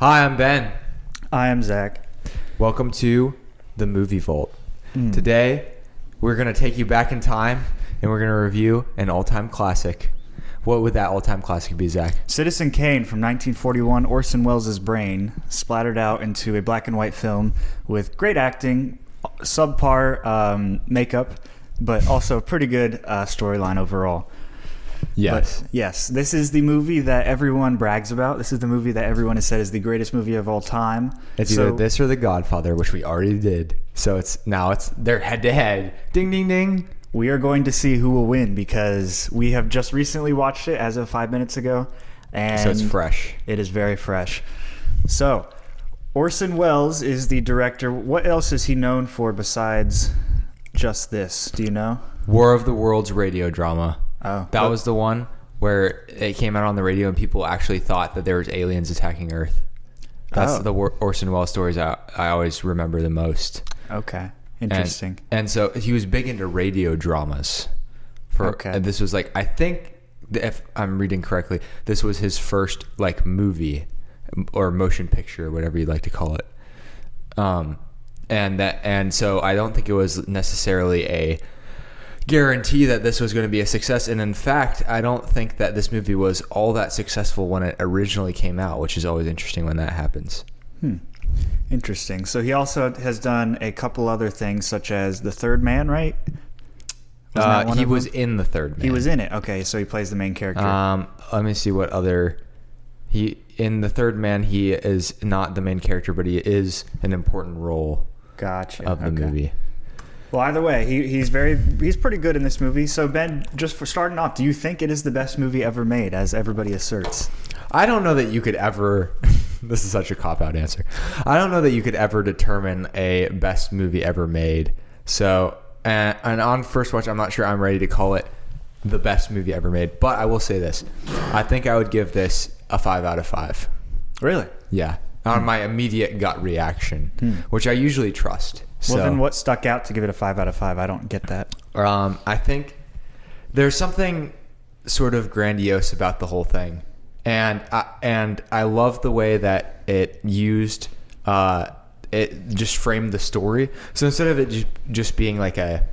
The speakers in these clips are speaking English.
Hi, I'm Ben. I am Zach. Welcome to the Movie Vault. Today, we're going to take you back in time and we're going to review an all-time classic. What would that all-time classic be, Zach? Citizen Kane from 1941, Orson Welles' brain splattered out into a black and white film with great acting, subpar makeup, but also pretty good storyline overall. Yes. But yes, this is the movie that everyone brags about. This is the movie that everyone has said is the greatest movie of all time. It's either this or The Godfather, which we already did. So they're head-to-head. Ding, ding, ding. We are going to see who will win because we have just recently watched it as of 5 minutes ago. And so it's fresh. It is very fresh. So, Orson Welles is the director. What else is he known for besides just this? Do you know? War of the Worlds radio drama. Oh, that was the one where it came out on the radio and people actually thought that there was aliens attacking Earth. That's the Orson Welles stories I always remember the most. Okay. Interesting. And so he was big into radio dramas. And this was I think, if I'm reading correctly, this was his first movie or motion picture, whatever you'd like to call it. And so I don't think it was necessarily a guarantee that this was going to be a success. And in fact, I don't think that this movie was all that successful when it originally came out, which is always interesting when that happens. Interesting. So he also has done a couple other things, such as The Third Man, right? He was in The Third Man. He was in it. Okay, so he plays the main character. Let me see what other... In The Third Man, he is not the main character, but he is an important role of the movie. Well, either way, he's pretty good in this movie. So Ben, just for starting off, do you think it is the best movie ever made, as everybody asserts? I don't know that you could ever... This is such a cop-out answer. I don't know that you could ever determine a best movie ever made. So, and on first watch, I'm not sure I'm ready to call it the best movie ever made. But I will say this. I think I would give this a 5 out of 5. Really? Yeah. On my immediate gut reaction, which I usually trust. Well, then what stuck out to give it a 5 out of 5? I don't get that. I think there's something sort of grandiose about the whole thing. And I love the way that it used, it just framed the story. So instead of it just being like a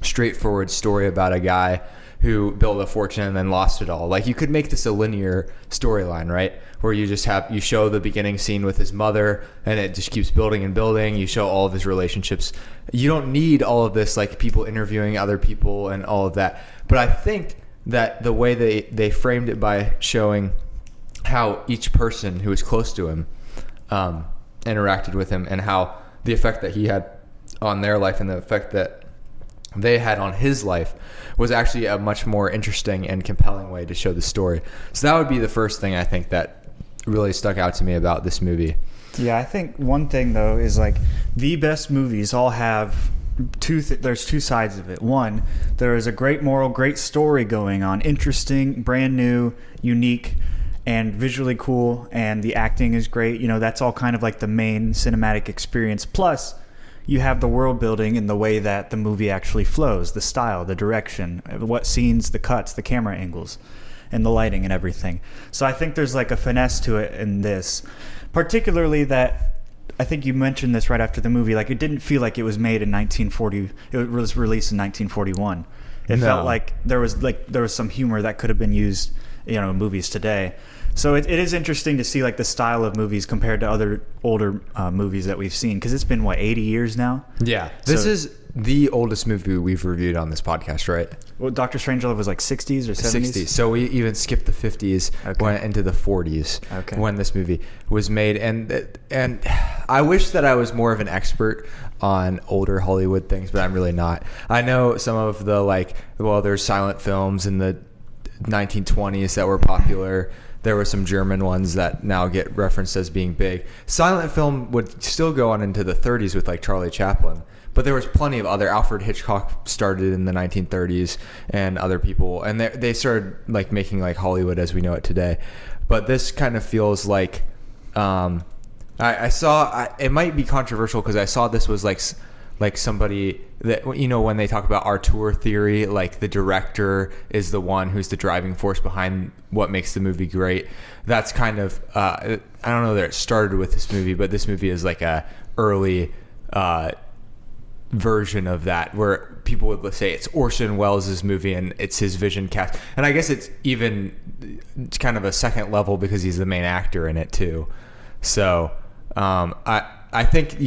straightforward story about a guy who built a fortune and then lost it all, you could make this a linear storyline, right? Where you show the beginning scene with his mother and it just keeps building and building. You show all of his relationships. You don't need all of this, people interviewing other people and all of that. But I think that the way they framed it by showing how each person who was close to him interacted with him and how the effect that he had on their life and the effect that they had on his life was actually a much more interesting and compelling way to show the story. So that would be the first thing I think that really stuck out to me about this movie. Yeah, I think one thing though is the best movies all have there's two sides of it. One, there is a great moral, great story going on, interesting, brand new, unique, and visually cool, and the acting is great. That's all kind of the main cinematic experience. Plus, you have the world building in the way that the movie actually flows, the style, the direction, what scenes, the cuts, the camera angles, and the lighting and everything. So I think there's a finesse to it in this, particularly that I think you mentioned this right after the movie. It didn't feel like it was made in 1940. It was released in 1941. It felt like there was some humor that could have been used, in movies today. So it is interesting to see the style of movies compared to other older movies that we've seen, because it's been 80 years now. Yeah, this is the oldest movie we've reviewed on this podcast, right? Well, Dr. Strangelove was 60s or 70s? 60s. So we even skipped the 50s, went into the 40s when this movie was made. And I wish that I was more of an expert on older Hollywood things, but I'm really not. I know some of the there's silent films in the 1920s that were popular. There were some German ones that now get referenced as being big. Silent film would still go on into the 30s with Charlie Chaplin. But there was plenty of other. Alfred Hitchcock started in the 1930s and other people. And they started making Hollywood as we know it today. But this kind of feels I saw, it might be controversial because I saw this was like somebody that, when they talk about auteur theory, like the director is the one who's the driving force behind what makes the movie great. That's kind of I don't know that it started with this movie, but this movie is like a early version of that, where people would say it's Orson Welles' movie and it's his vision cast. And I guess it's kind of a second level because he's the main actor in it too. So I think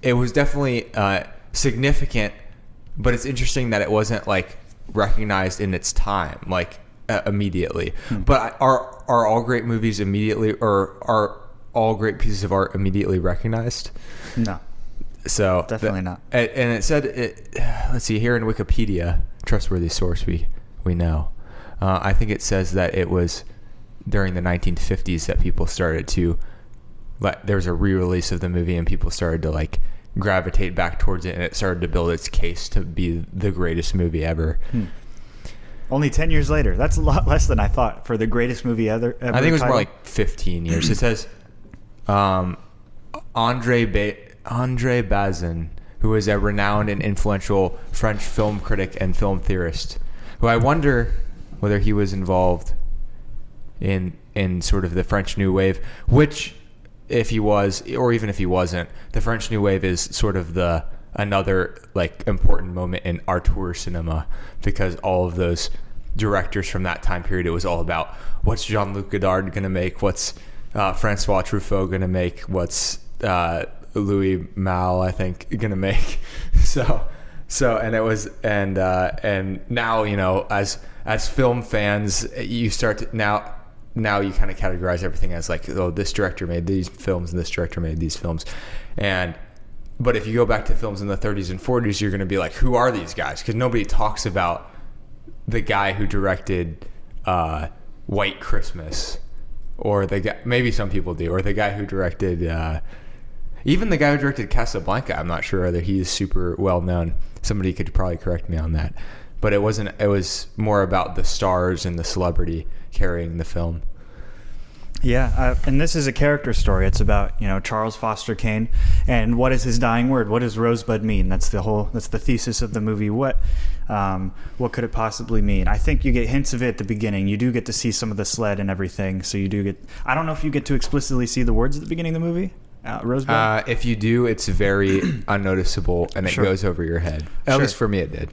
it was definitely significant, but it's interesting that it wasn't like recognized in its time, like immediately. But are all great movies immediately, or are all great pieces of art immediately recognized? No. So definitely not. And it said, let's see here in Wikipedia, trustworthy source we know. I think it says that it was during the 1950s that people started to, there was a re-release of the movie and people started to like gravitate back towards it, and it started to build its case to be the greatest movie ever. Only 10 years later. That's a lot less than I thought for the greatest movie ever. I think it was more like 15 years. It says Andre Bazin, who is a renowned and influential French film critic and film theorist, who I wonder whether he was involved in sort of the French New Wave, which, if he was, or even if he wasn't, the French New Wave is sort of another like important moment in auteur cinema, because all of those directors from that time period, it was all about what's Jean-Luc Godard going to make, what's Francois Truffaut going to make, what's Louis Malle, I think, gonna make. So and it was, and now, as film fans, you start to now you kind of categorize everything as like, oh, this director made these films and this director made these films. But if you go back to films in the 30s and 40s, you're going to be like, who are these guys? Because nobody talks about the guy who directed White Christmas, or the guy, maybe some people do, or the guy who directed even the guy who directed Casablanca. I'm not sure whether he's super well known. Somebody could probably correct me on that. But it wasn't. It was more about the stars and the celebrity carrying the film. Yeah, and this is a character story. It's about Charles Foster Kane, and what is his dying word? What does Rosebud mean? That's the thesis of the movie. What could it possibly mean? I think you get hints of it at the beginning. You do get to see some of the sled and everything. So you do get. I don't know if you get to explicitly see the words at the beginning of the movie. Rosebud. If you do, it's very unnoticeable, and it goes over your head. At least for me, it did.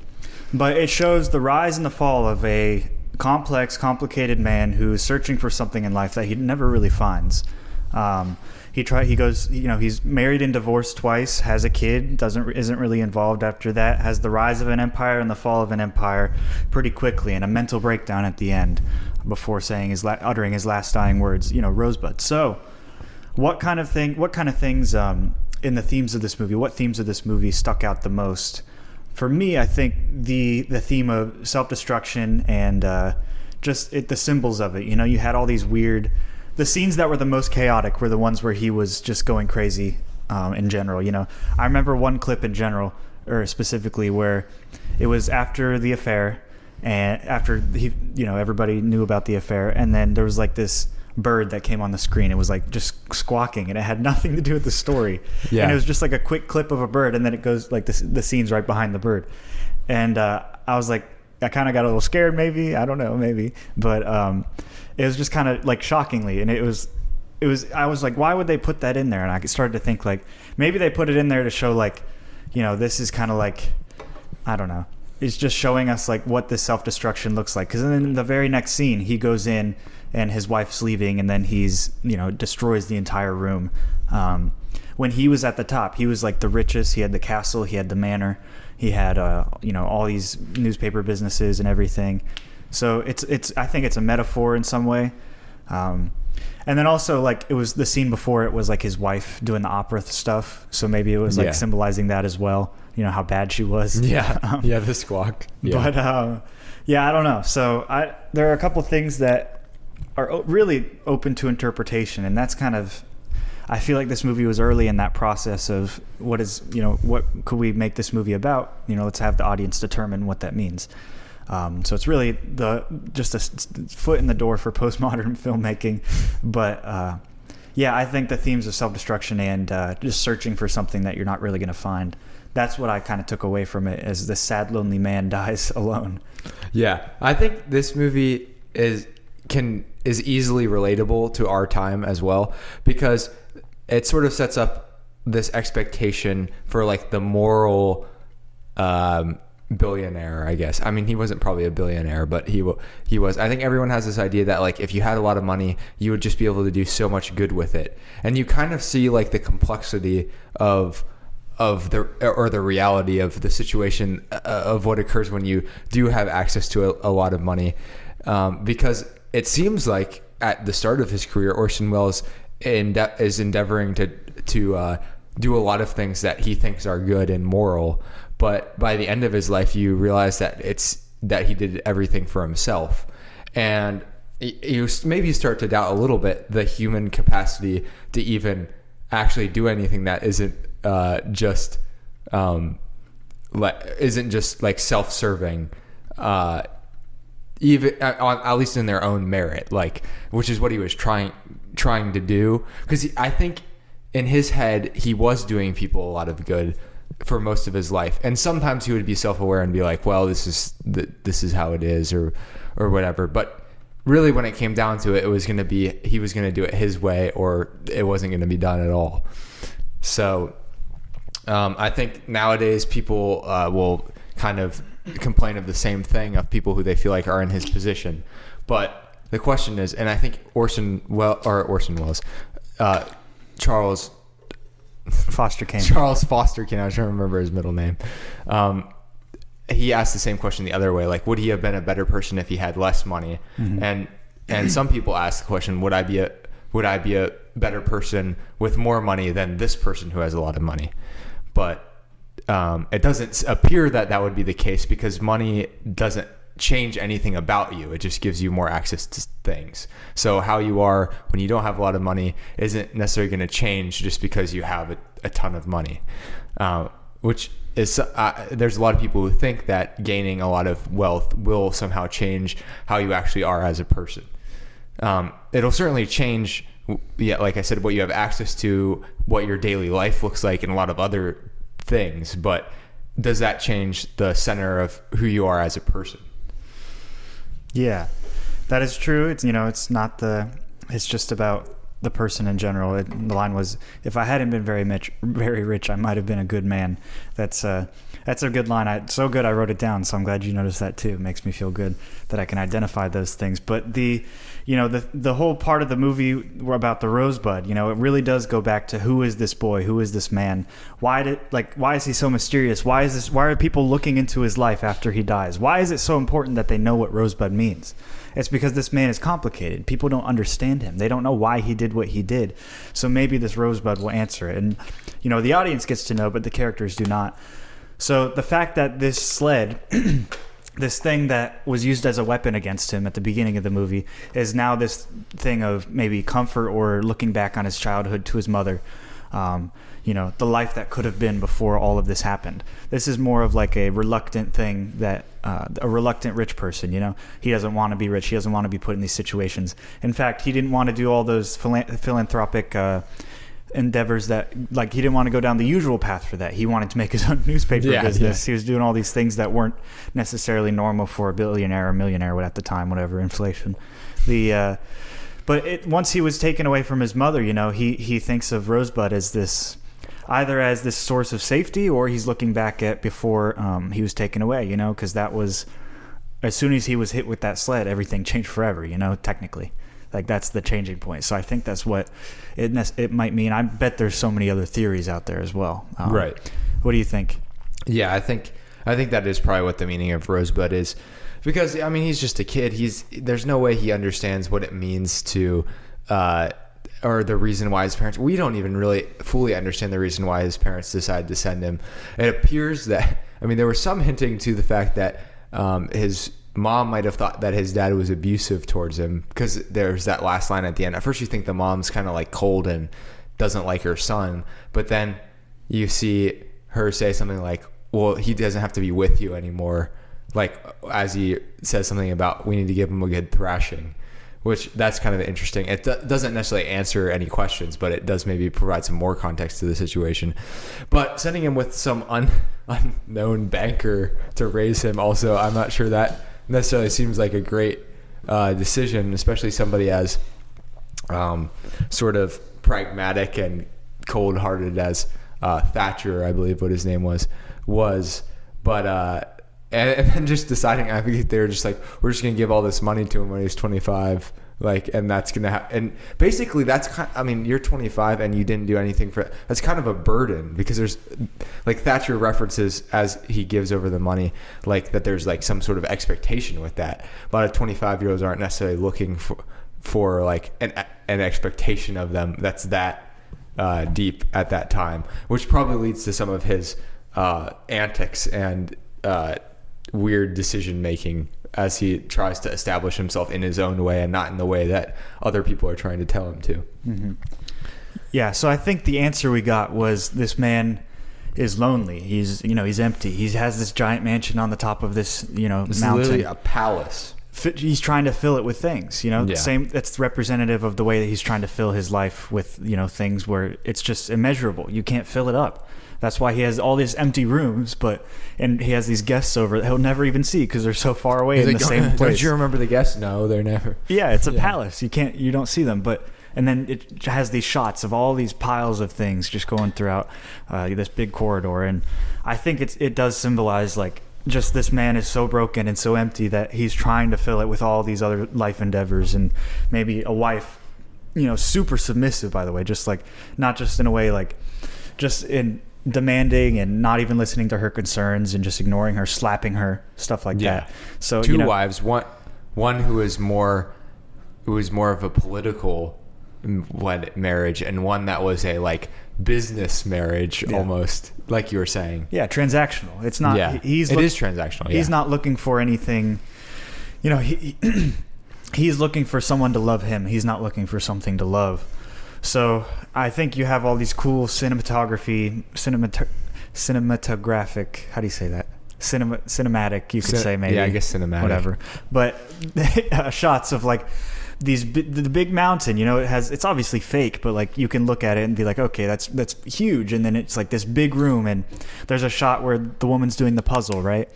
But it shows the rise and the fall of a complicated man who's searching for something in life that he never really finds. He's married and divorced twice, has a kid, isn't really involved after that, has the rise of an empire and the fall of an empire pretty quickly, and a mental breakdown at the end before uttering his last dying words, Rosebud. So, what kind of things in the themes of this movie? What themes of this movie stuck out the most? For me, I think the theme of self-destruction and the symbols of it. You had all these weird. The scenes that were the most chaotic were the ones where he was just going crazy. In general, I remember one clip in general, or specifically, where it was after the affair, and after everybody knew about the affair, and then there was like this bird that came on the screen. It was like just squawking, and it had nothing to do with the story. Yeah. And it was just like a quick clip of a bird, and then it goes like the scene's right behind the bird. And I was like, I kind of got a little scared, maybe. I don't know, maybe. But it was just kind of like shockingly, and it was I was like, why would they put that in there? And I started to think like maybe they put it in there to show like, this is kind of like, I don't know. It's just showing us like what this self-destruction looks like. Because then in the very next scene, he goes in and his wife's leaving, and then he's destroys the entire room. When he was at the top, he was like the richest. He had the castle, he had the manor, he had all these newspaper businesses and everything. So it's I think it's a metaphor in some way. And then also like it was the scene before it was like his wife doing the opera stuff. So maybe it was like symbolizing that as well. How bad she was. Yeah. The squawk. Yeah. But I don't know. So there are a couple things that are really open to interpretation, and that's kind of, I feel like this movie was early in that process of what could we make this movie about? Let's have the audience determine what that means. So it's really just a foot in the door for postmodern filmmaking. But I think the themes of self-destruction and just searching for something that you're not really going to find, that's what I kind of took away from it, as this sad, lonely man dies alone. Yeah, I think this movie is easily relatable to our time as well, because it sort of sets up this expectation for like the moral billionaire, I guess. I mean, he wasn't probably a billionaire, but he was. I think everyone has this idea that like if you had a lot of money, you would just be able to do so much good with it, and you kind of see like the complexity of the reality of the situation of what occurs when you do have access to a lot of money, because it seems like at the start of his career, Orson Welles is endeavoring to do a lot of things that he thinks are good and moral, but by the end of his life, you realize that he did everything for himself, and you maybe start to doubt a little bit the human capacity to even actually do anything that isn't just like self-serving, even at least in their own merit, like, which is what he was trying to do, because I think in his head he was doing people a lot of good for most of his life, and sometimes he would be self-aware and be like, well, this is how it is, or whatever, but really when it came down to it, he was going to do it his way, or it wasn't going to be done at all. So I think nowadays people will kind of complain of the same thing of people who they feel like are in his position. But the question is, and I think Charles Foster Kane. Charles Foster Kane, I was trying to remember his middle name. He asked the same question the other way, like, would he have been a better person if he had less money? Mm-hmm. And some people ask the question, would I be a better person with more money than this person who has a lot of money? But it doesn't appear that would be the case, because money doesn't change anything about you. It just gives you more access to things. So how you are when you don't have a lot of money isn't necessarily going to change just because you have a ton of money, which is there's a lot of people who think that gaining a lot of wealth will somehow change how you actually are as a person. It'll certainly change, like I said, what you have access to, what your daily life looks like, and a lot of other things, but does that change the center of who you are as a person? Yeah, that is true. It's it's just about the person in general. The line was, if I hadn't been very rich, I might have been a good man. That's a good line. So good I wrote it down, so I'm glad you noticed that too. It makes me feel good that I can identify those things. But the whole part of the movie about the Rosebud, it really does go back to, who is this boy? Who is this man? Why is he so mysterious? Why are people looking into his life after he dies? Why is it so important that they know what Rosebud means? It's because this man is complicated. People don't understand him. They don't know why he did what he did. So maybe this Rosebud will answer it. And, the audience gets to know, but the characters do not. So the fact that this sled, this thing that was used as a weapon against him at the beginning of the movie, is now this thing of maybe comfort or looking back on his childhood to his mother. The life that could have been before all of this happened. This is more of like a reluctant thing, that a reluctant rich person, he doesn't want to be rich. He doesn't want to be put in these situations. In fact, he didn't want to do all those philanthropic endeavors that, like, he didn't want to go down the usual path for that. He wanted to make his own newspaper business. Yeah. He was doing all these things that weren't necessarily normal for a billionaire or millionaire at the time, whatever, inflation. But once he was taken away from his mother, he thinks of Rosebud as this, either as this source of safety, or he's looking back at before he was taken away, because that was, as soon as he was hit with that sled, everything changed forever, technically. Like, that's the changing point. So I think that's what it might mean. I bet there's so many other theories out there as well. Right. What do you think? Yeah, I think that is probably what the meaning of Rosebud is, because he's just a kid. There's no way he understands what it means to, or the reason why his parents. We don't even really fully understand the reason why his parents decided to send him. It appears that there was some hinting to the fact that his mom might have thought that his dad was abusive towards him, because there's that last line at the end. At first you think the mom's kind of like cold and doesn't like her son, but then you see her say something like, well, he doesn't have to be with you anymore, like, as he says something about, we need to give him a good thrashing, which that's kind of interesting. It doesn't necessarily answer any questions, but it does maybe provide some more context to the situation. But sending him with some unknown banker to raise him also, I'm not sure that necessarily seems like a great decision, especially somebody as sort of pragmatic and cold-hearted as Thatcher, I believe what his name was. But and then just deciding, I think they were just like, we're just gonna give all this money to him when he's 25, like, and that's gonna happen. And basically, that's I mean, you're 25 and you didn't do anything for it. That's kind of a burden, because there's like Thatcher references as he gives over the money, like that there's like some sort of expectation with that. A lot of 25-year-olds aren't necessarily looking for like an expectation of them that's that deep at that time, which probably leads to some of his antics and weird decision making as he tries to establish himself in his own way and not in the way that other people are trying to tell him to. Mm-hmm. Yeah, so I think the answer we got was this man is lonely. He's empty. He has this giant mansion on the top of this, It's mountain. literally a palace. He's trying to fill it with things, Yeah. Same. That's representative of the way that he's trying to fill his life with, things where it's just immeasurable. You can't fill it up. That's why he has all these empty rooms, and he has these guests over that he'll never even see because they're so far away in the same place. Don't you remember the guests? No, they're never. Yeah, it's a palace. You don't see them, and then it has these shots of all these piles of things just going throughout this big corridor, and I think it does symbolize like just this man is so broken and so empty that he's trying to fill it with all these other life endeavors, and maybe a wife, super submissive, by the way, just like not just in a way like just in demanding and not even listening to her concerns and just ignoring her, slapping her, stuff like that. So two wives, one who is more of a political marriage, and one that was a like business marriage, almost like you were saying. Yeah, transactional. It's not. Yeah, it is transactional. He's not looking for anything. He's looking for someone to love him. He's not looking for something to love. So I think you have all these cool cinematographic. How do you say that? Cinematic. You could say maybe. Yeah, I guess cinematic. Whatever. But shots of like the big mountain. It's obviously fake, but like you can look at it and be like, okay, that's huge. And then it's like this big room, and there's a shot where the woman's doing the puzzle, right?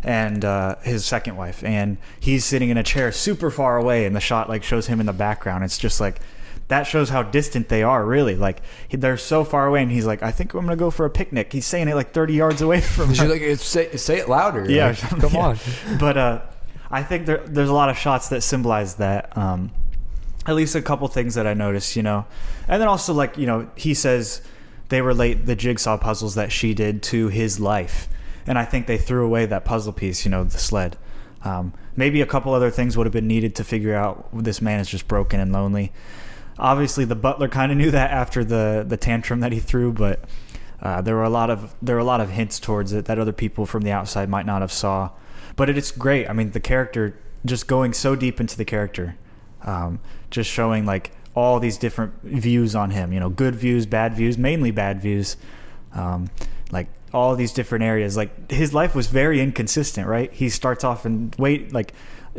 And his second wife, and he's sitting in a chair super far away, and the shot like shows him in the background. It's just like, that shows how distant they are, really. Like they're so far away, and he's like, I think I'm gonna go for a picnic. He's saying it like 30 yards away from her. She's like, say it louder. Yeah, like, come on. But I think there's a lot of shots that symbolize that. At least a couple things that I noticed, and then also like he says they relate the jigsaw puzzles that she did to his life, and I think they threw away that puzzle piece, the sled. Maybe a couple other things would have been needed to figure out this man is just broken and lonely. Obviously, the butler kind of knew that after the tantrum that he threw, but there were a lot of hints towards it that other people from the outside might not have saw. But it's great. I mean, the character, just going so deep into the character, just showing like all these different views on him. Good views, bad views, mainly bad views. Like all these different areas. Like his life was very inconsistent, right? He starts off in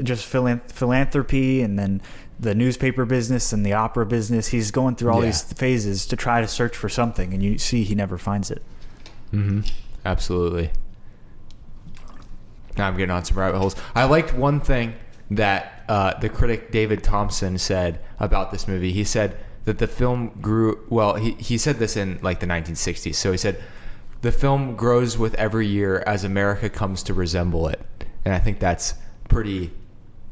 just philanthropy, and then the newspaper business and the opera business. He's going through all these phases to try to search for something, and you see he never finds it. Mm-hmm. Absolutely. Now I'm getting on some rabbit holes. I liked one thing that the critic David Thompson said about this movie. He said that the film grew... Well, he said this in like the 1960s. So he said, the film grows with every year as America comes to resemble it. And I think that's a pretty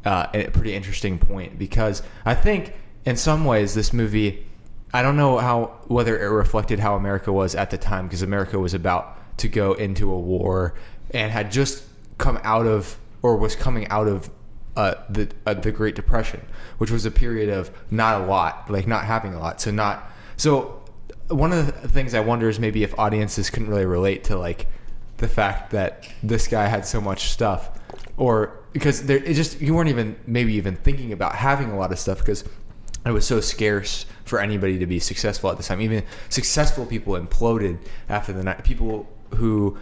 interesting point, because I think in some ways this movie, I don't know whether it reflected how America was at the time, because America was about to go into a war and had just come out of, or was coming out of the Great Depression, which was a period of not having a lot. So one of the things I wonder is maybe if audiences couldn't really relate to like the fact that this guy had so much stuff, or because you weren't even thinking about having a lot of stuff, because it was so scarce for anybody to be successful at this time. Even successful people imploded after the night. People who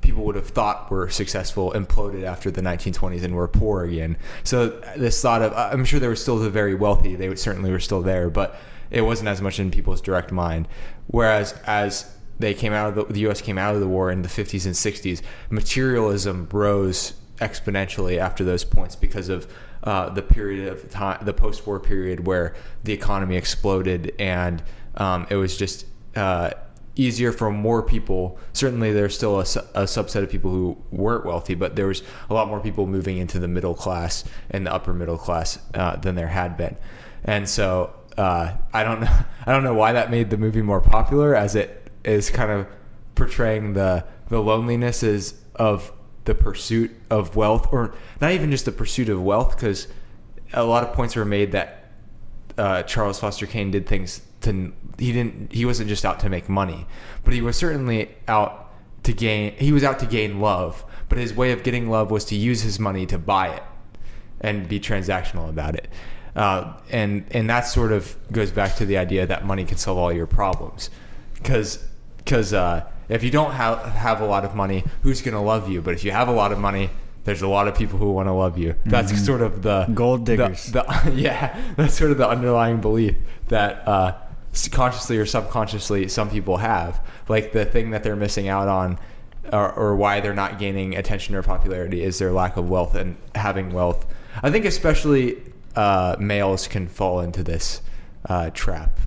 people would have thought were successful imploded after the 1920s and were poor again. So this thought of, I'm sure there were still the very wealthy, they certainly were still there, but it wasn't as much in people's direct mind. Whereas as they came out of the U.S. came out of the war in the 50s and 60s, materialism rose exponentially after those points because of the period of time, the post-war period where the economy exploded, and it was just easier for more people. Certainly there's still a subset of people who weren't wealthy, but there was a lot more people moving into the middle class and the upper middle class than there had been. And so I don't know why that made the movie more popular, as it is kind of portraying the lonelinesses of the pursuit of wealth, or not even just the pursuit of wealth, because a lot of points were made that Charles Foster Kane did things he wasn't just out to make money, but he was certainly out to gain love, but his way of getting love was to use his money to buy it and be transactional about it. And that sort of goes back to the idea that money can solve all your problems, because if you don't have a lot of money, who's going to love you? But if you have a lot of money, there's a lot of people who want to love you. That's sort of the gold diggers. That's sort of the underlying belief that consciously or subconsciously some people have. Like, the thing that they're missing out on, or why they're not gaining attention or popularity, is their lack of wealth. And having wealth, I think especially males can fall into this trap.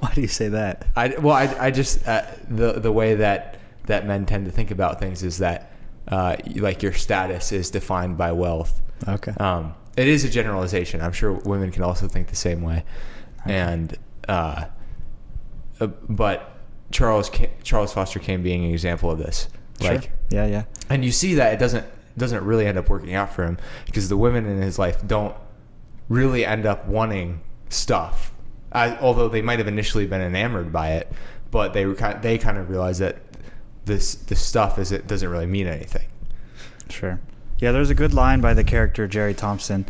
Why do you say that? I just the way that men tend to think about things is that like your status is defined by wealth. Okay. It is a generalization. I'm sure women can also think the same way. Okay. And but Charles Foster Kane being an example of this. Sure. Like, yeah. And you see that it doesn't really end up working out for him, because the women in his life don't really end up wanting stuff. Although they might have initially been enamored by it, but they kind of realize that this stuff doesn't really mean anything. Sure. Yeah, there's a good line by the character Jerry Thompson.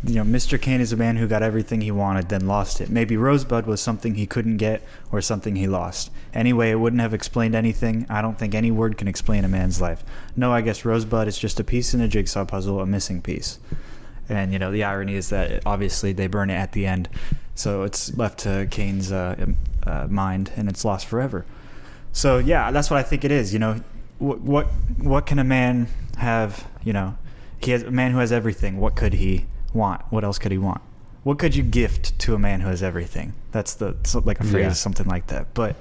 Mr. Kane is a man who got everything he wanted, then lost it. Maybe Rosebud was something he couldn't get, or something he lost. Anyway, it wouldn't have explained anything. I don't think any word can explain a man's life. No, I guess Rosebud is just a piece in a jigsaw puzzle, a missing piece. And, the irony is that obviously they burn it at the end. So it's left to Kane's mind, and it's lost forever. So, yeah, that's what I think it is. What can a man have? He has a man who has everything. What could he want? What else could he want? What could you gift to a man who has everything? That's like a phrase, something like that. But,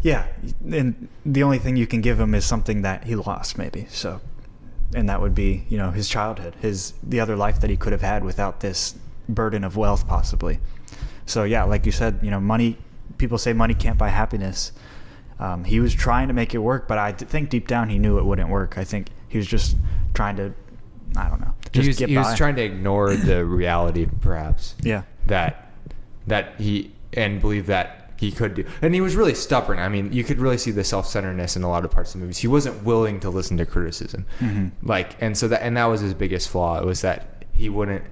yeah, and the only thing you can give him is something that he lost, maybe. So, and that would be, his childhood, the other life that he could have had without this burden of wealth, possibly. So yeah, like you said, money, people say money can't buy happiness. He was trying to make it work, but I think deep down he knew it wouldn't work. I think he was just trying to, I don't know, just get by. He was trying to ignore the reality, perhaps. Yeah. That and believe that he could do. And he was really stubborn. I mean, you could really see the self-centeredness in a lot of parts of the movies. He wasn't willing to listen to criticism. Mm-hmm. That was his biggest flaw. It was that he wouldn't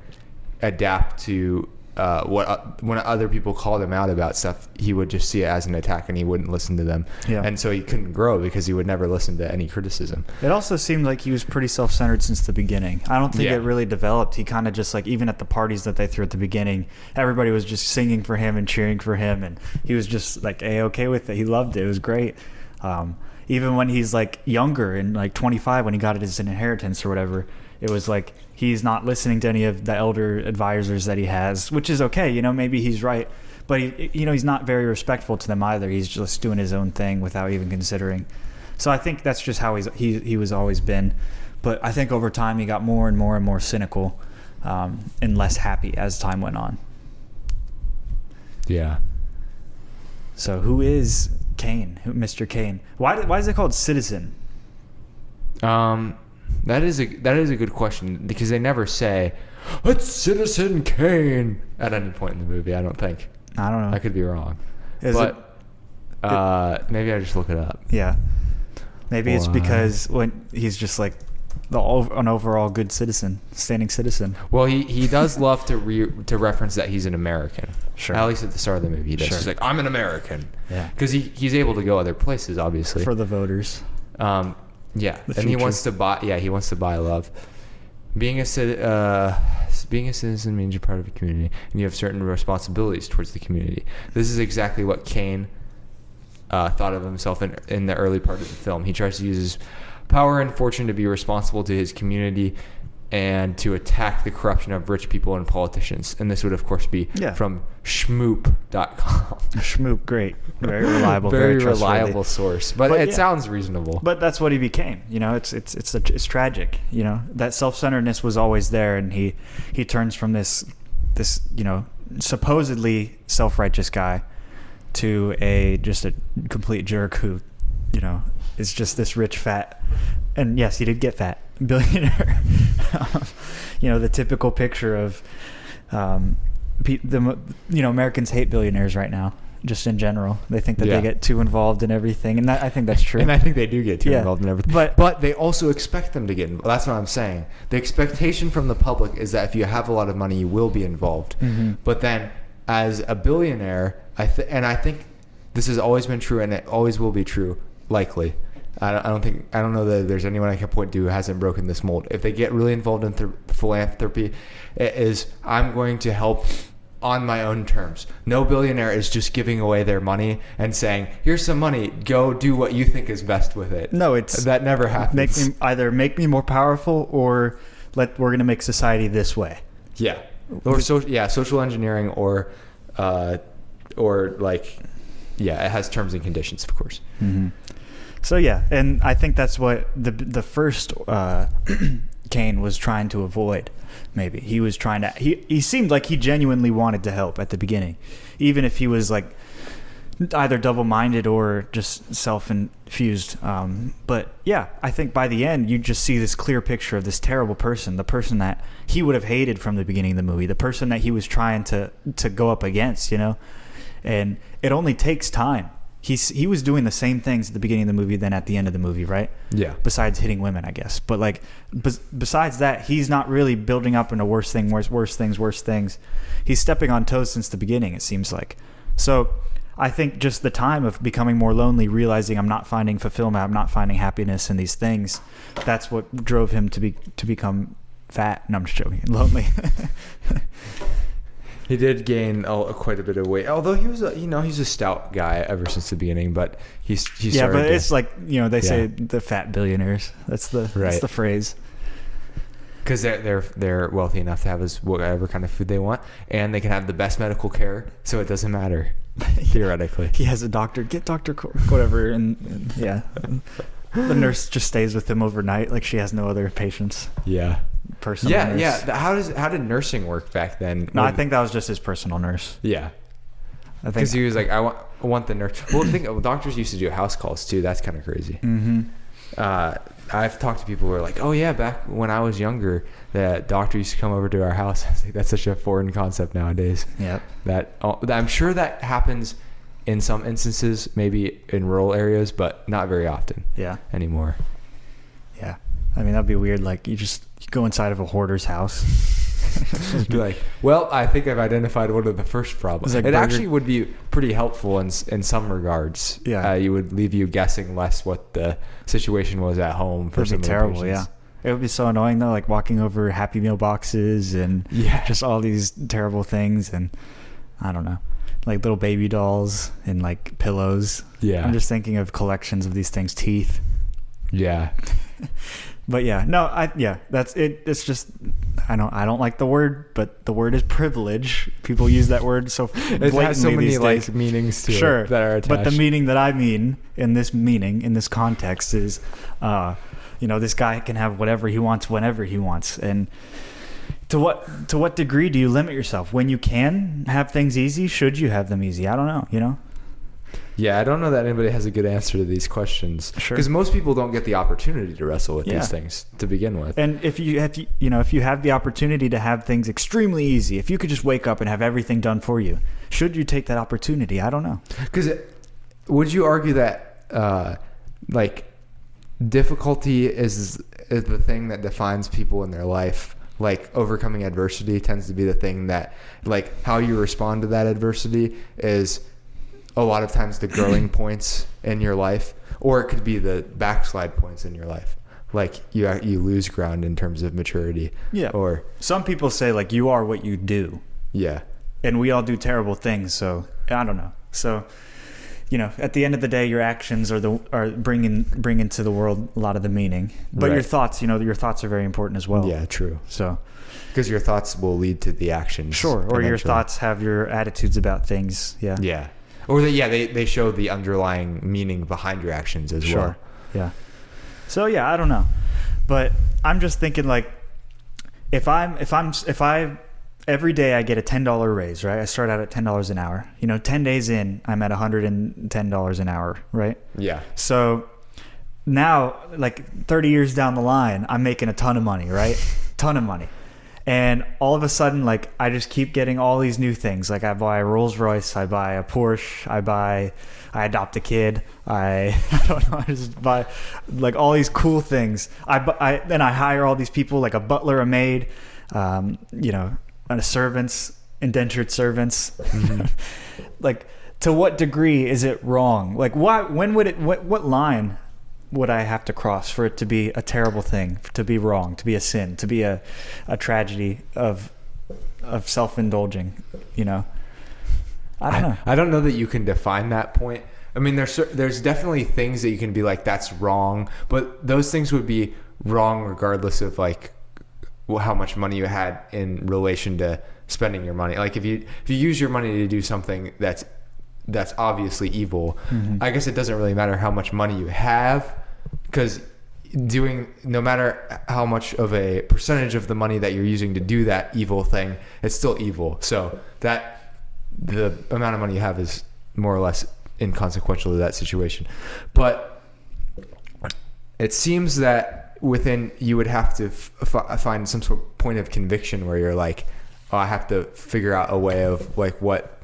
adapt to when other people called him out about stuff. He would just see it as an attack, and he wouldn't listen to them. Yeah. And so he couldn't grow because he would never listen to any criticism. It also seemed like he was pretty self-centered since the beginning. I don't think it really developed. He kind of just, like, even at the parties that they threw at the beginning, everybody was just singing for him and cheering for him, and he was just like A-okay with it. He loved it. It was great. Even when he's like younger and like 25, when he got it as an inheritance or whatever, it was like he's not listening to any of the elder advisors that he has, which is okay. Maybe he's right, but he's not very respectful to them either. He's just doing his own thing without even considering. So I think that's just how he was always been. But I think over time he got more and more and more cynical, and less happy as time went on. Yeah. So who is Kane? Mr. Kane? Why is it called Citizen? That is a good question, because they never say it's Citizen Kane at any point in the movie. I don't think. I don't know. I could be wrong. Maybe I just look it up. Yeah. Maybe it's because when he's just like an overall good citizen, standing citizen. Well, he does love to reference that he's an American. Sure. At least at the start of the movie, he does. Sure. He's like, I'm an American. Yeah. Because he's able to go other places, obviously. For the voters. Yeah, The and he future. wants to buy. Yeah, he wants to buy love. Being a citizen means you're part of a community, and you have certain responsibilities towards the community. This is exactly what Kane thought of himself in the early part of the film. He tries to use his power and fortune to be responsible to his community and to attack the corruption of rich people and politicians. And this would, of course, be from schmoop.com. Schmoop, great. Very reliable. Very trustworthy. reliable source. But it sounds reasonable. But that's what he became. You know, it's tragic. You know, that self-centeredness was always there, and he turns from this you know, supposedly self-righteous guy to just a complete jerk who, you know, is just this rich fat, and yes, he did get fat, billionaire. You know, the typical picture of Americans hate billionaires right now, just in general. They think that they get too involved in everything, and I think that's true. And I think they do get too involved in everything. But they also expect them to get involved. That's what I'm saying. The expectation from the public is that if you have a lot of money, you will be involved. Mm-hmm. But then, as a billionaire, I think this has always been true, and it always will be true, likely. I don't know that there's anyone I can point to who hasn't broken this mold. If they get really involved in philanthropy, it is, I'm going to help on my own terms. No billionaire is just giving away their money and saying, here's some money, go do what you think is best with it. No, that never happens. Make me more powerful, or we're going to make society this way. Yeah. Or social engineering, or like, it has terms and conditions, of course. Mm-hmm. So and I think that's what the first Kane was trying to avoid. Maybe he was trying to. He seemed like he genuinely wanted to help at the beginning, even if he was like either double-minded or just self-infused. But I think by the end you just see this clear picture of this terrible person, the person that he would have hated from the beginning of the movie, the person that he was trying to go up against. You know, and it only takes time. He was doing the same things at the beginning of the movie than at the end of the movie, right? Yeah. Besides hitting women, I guess. But like, besides that, he's not really building up into worse things. He's stepping on toes since the beginning, it seems like. So I think just the time of becoming more lonely, realizing I'm not finding fulfillment, I'm not finding happiness in these things, that's what drove him to become fat. No, I'm just joking. Lonely. He did gain quite a bit of weight, although he was he's a stout guy ever since the beginning. But he started. But it's like, you know, they say the fat billionaires. That's the phrase. Because they're wealthy enough to have whatever kind of food they want, and they can have the best medical care, so it doesn't matter theoretically. He has a doctor. Get Dr. Whatever, and the nurse just stays with him overnight, like she has no other patients. Yeah. Personal nurse. Yeah. How did nursing work back then? No, I think that was just his personal nurse. Yeah. I think because he was like, I want the nurse. Well, doctors used to do house calls too. That's kind of crazy. Mm-hmm. I've talked to people who are like, oh yeah, back when I was younger, the doctor used to come over to our house. I was like, that's such a foreign concept nowadays. Yeah. I'm sure that happens in some instances, maybe in rural areas, but not very often. Yeah. Anymore. Yeah. I mean, that'd be weird. Like you go inside of a hoarder's house. Be like, well, I think I've identified one of the first problems. Like it actually would be pretty helpful in some regards. Yeah. It would leave you guessing less what the situation was at home for some of the terrible. Yeah. It would be so annoying though, like walking over Happy Meal boxes and just all these terrible things, and I don't know, like little baby dolls and like pillows. Yeah. I'm just thinking of collections of these things, teeth. Yeah. But that's it. It's just I don't like the word, but the word is privilege. People use that word so blatantly. It has so many like meanings to it that are attached. But the meaning that I mean in this context is, this guy can have whatever he wants whenever he wants, and to what degree do you limit yourself? When you can have things easy, should you have them easy? I don't know. You know. Yeah, I don't know that anybody has a good answer to these questions. Sure. Because most people don't get the opportunity to wrestle with these things to begin with. And if you have the opportunity to have things extremely easy, if you could just wake up and have everything done for you, should you take that opportunity? I don't know. Because would you argue that difficulty is the thing that defines people in their life? Like overcoming adversity tends to be the thing that, like, how you respond to that adversity is a lot of times the growing points in your life. or it could be the backslide points in your life. Like you lose ground in terms of maturity. Yeah. Or some people say like you are what you do. Yeah. And we all do terrible things. So I don't know. So, at the end of the day, your actions are bring into the world a lot of the meaning. But Right. your thoughts, your thoughts are very important as well. Yeah, true. So, because your thoughts will lead to the actions. sure. Or your eventually. thoughts have your attitudes about things. Yeah. Yeah. Or they show the underlying meaning behind your actions as well. Sure. Yeah. So yeah, I don't know, but I'm just thinking like, if I every day I get a $10 raise, right? I start out at $10 an hour. 10 days in, I'm at $110 an hour, right? Yeah. So now, like 30 years down the line, I'm making a ton of money, right? Ton of money. And all of a sudden, like, I just keep getting all these new things. Like, I buy a Rolls Royce, I buy a Porsche, I adopt a kid, I don't know, I just buy, like, all these cool things. Then I hire all these people, like a butler, a maid, and a servants, indentured servants. Mm-hmm. Like, to what degree is it wrong? Like, what line would I have to cross for it to be a terrible thing, to be wrong, to be a sin, to be a tragedy of self-indulging, I don't know. I don't know that you can define that point. I mean, there's definitely things that you can be like, that's wrong, but those things would be wrong regardless of like how much money you had in relation to spending your money. Like if you use your money to do something that's obviously evil, mm-hmm. I guess it doesn't really matter how much money you have, because no matter how much of a percentage of the money that you're using to do that evil thing, it's still evil. So that the amount of money you have is more or less inconsequential to that situation. But it seems that within, you would have to find some sort of point of conviction where you're like, oh, I have to figure out a way of like what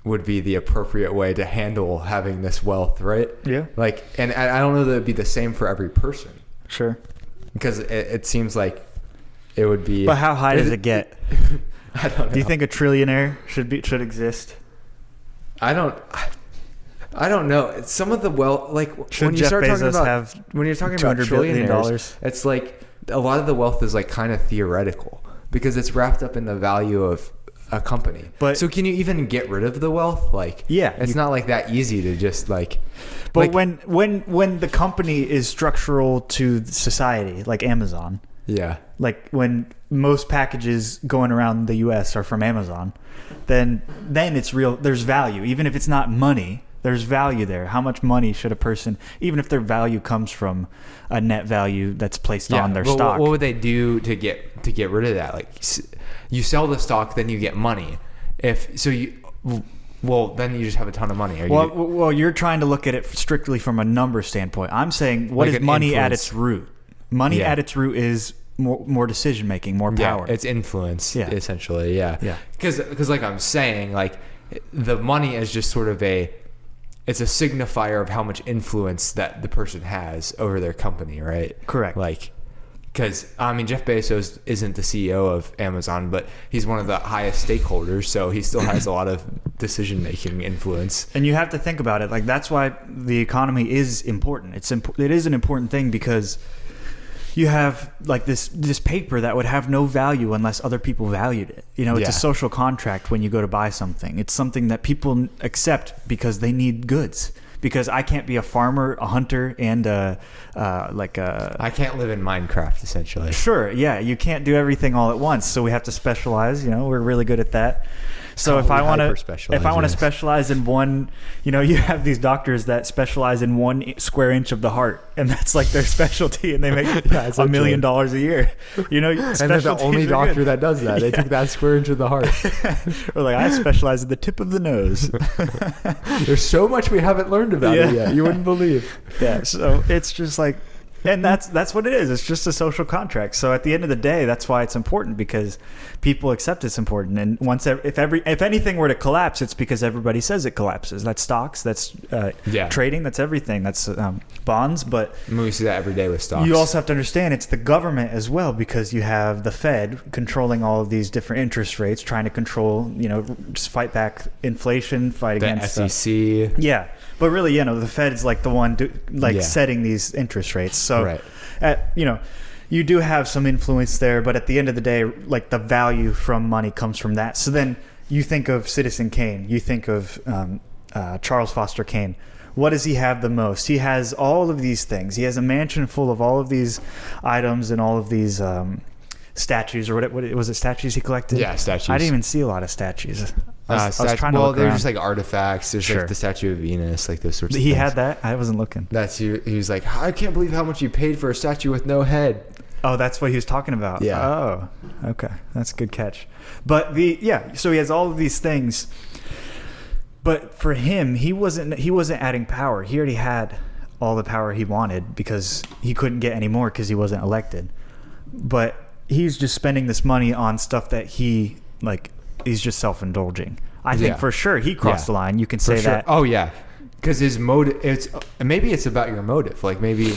would be the appropriate way to handle having this wealth, right? Yeah. Like, and I don't know that it'd be the same for every person. Sure. Because it seems like it would be. But how high does it get? I don't know. Do you think a trillionaire should exist? I don't know. Some of the wealth, like should Jeff Bezos have when you're talking about trillionaires, it's like a lot of the wealth is like kind of theoretical because it's wrapped up in the value of a company. But so can you even get rid of the wealth? Like, yeah, it's not like that easy to just like. But like, when the company is structural to society, like Amazon. Yeah. Like when most packages going around the US are from Amazon, then it's real. There's value, even if it's not money. There's value there. How much money should a person, even if their value comes from a net value that's placed on their stock? What would they do to get rid of that? Like, you sell the stock, then you get money. Then you just have a ton of money. Well, you're trying to look at it strictly from a number standpoint. I'm saying, what is money at its root? Money at its root is more decision making, more power. Yeah, it's influence, essentially. Yeah. Because like I'm saying, like the money is just sort of it's a signifier of how much influence that the person has over their company, right? Correct. Like, because I mean, Jeff Bezos isn't the CEO of Amazon, but he's one of the highest stakeholders, so he still has a lot of decision-making influence. And you have to think about it. Like, that's why the economy is important. It is an important thing because you have like this paper that would have no value unless other people valued it. It's a social contract when you go to buy something. It's something that people accept because they need goods. Because I can't be a farmer, a hunter, and I can't live in Minecraft, essentially. Sure, yeah, you can't do everything all at once, so we have to specialize. We're really good at that. So if I want to specialize in one, you have these doctors that specialize in 1 square inch of the heart, and that's like their specialty, and they make $1 million a year. And they're the only doctor that does that. They take that square inch of the heart. Or like, I specialize in the tip of the nose. There's so much we haven't learned about it yet. You wouldn't believe. Yeah. So it's just like, And that's what it is. It's just a social contract. So at the end of the day, that's why it's important, because people accept it's important. And if anything were to collapse, it's because everybody says it collapses. That's stocks, that's trading, that's everything, that's bonds. But we see that every day with stocks. You also have to understand it's the government as well, because you have the Fed controlling all of these different interest rates, trying to control, just fight back inflation, fight against the SEC. Yeah. But really, the Fed is like the one setting these interest rates. So, you do have some influence there, but at the end of the day, like the value from money comes from that. So then you think of Citizen Kane, you think of Charles Foster Kane. What does he have the most? He has all of these things. He has a mansion full of all of these items and all of these statues, or what was it, statues he collected? Yeah, statues. I didn't even see a lot of statues. I was trying to look they're around. just like artifacts. There's like the statue of Venus, like those sorts of things. He had that? I wasn't looking. He was like, I can't believe how much you paid for a statue with no head. Oh, that's what he was talking about. Yeah. Oh, okay. That's a good catch. But so he has all of these things. But for him, he wasn't adding power. He already had all the power he wanted because he couldn't get any more because he wasn't elected. But he's just spending this money on stuff that he's just self-indulging. I think for sure he crossed the line. You can say that. Oh yeah, because his motive. Maybe it's about your motive. Like maybe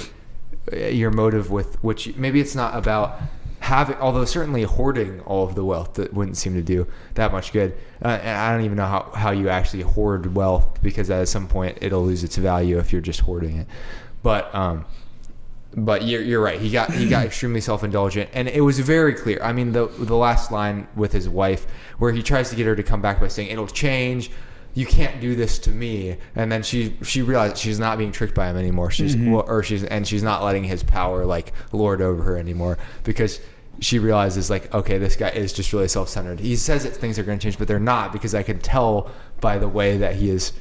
your motive with which maybe it's not about having. Although certainly hoarding all of the wealth that wouldn't seem to do that much good. And I don't even know how you actually hoard wealth, because at some point it'll lose its value if you're just hoarding it. But you're right. He got extremely self-indulgent, and it was very clear. I mean, the last line with his wife, where he tries to get her to come back by saying, "It'll change. You can't do this to me." And then she realized she's not being tricked by him anymore. She's not letting his power like lord over her anymore, because she realizes like, okay, this guy is just really self-centered. He says that things are going to change, but they're not, because I can tell by the way that he is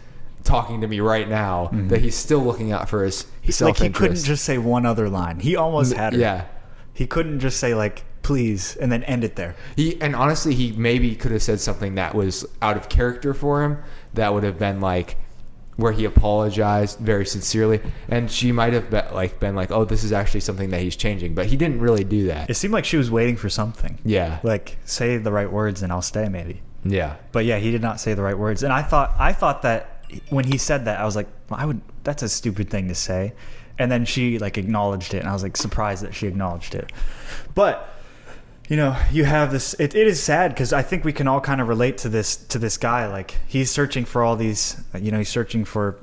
talking to me right now that he's still looking out for his self-interest. He couldn't just say one other line. He almost had her. Yeah. He couldn't just say like, please, and then end it there. And honestly, he maybe could have said something that was out of character for him. That would have been like where he apologized very sincerely, and she might have been like, oh, this is actually something that he's changing, but he didn't really do that. It seemed like she was waiting for something. Yeah. Like, say the right words and I'll stay, maybe. Yeah. But yeah, he did not say the right words. And I thought that when he said that, I was like, that's a stupid thing to say. And then she like acknowledged it, and I was like surprised that she acknowledged it. But you have this, it is sad, because I think we can all kind of relate to this guy. Like, he's searching for all these, he's searching for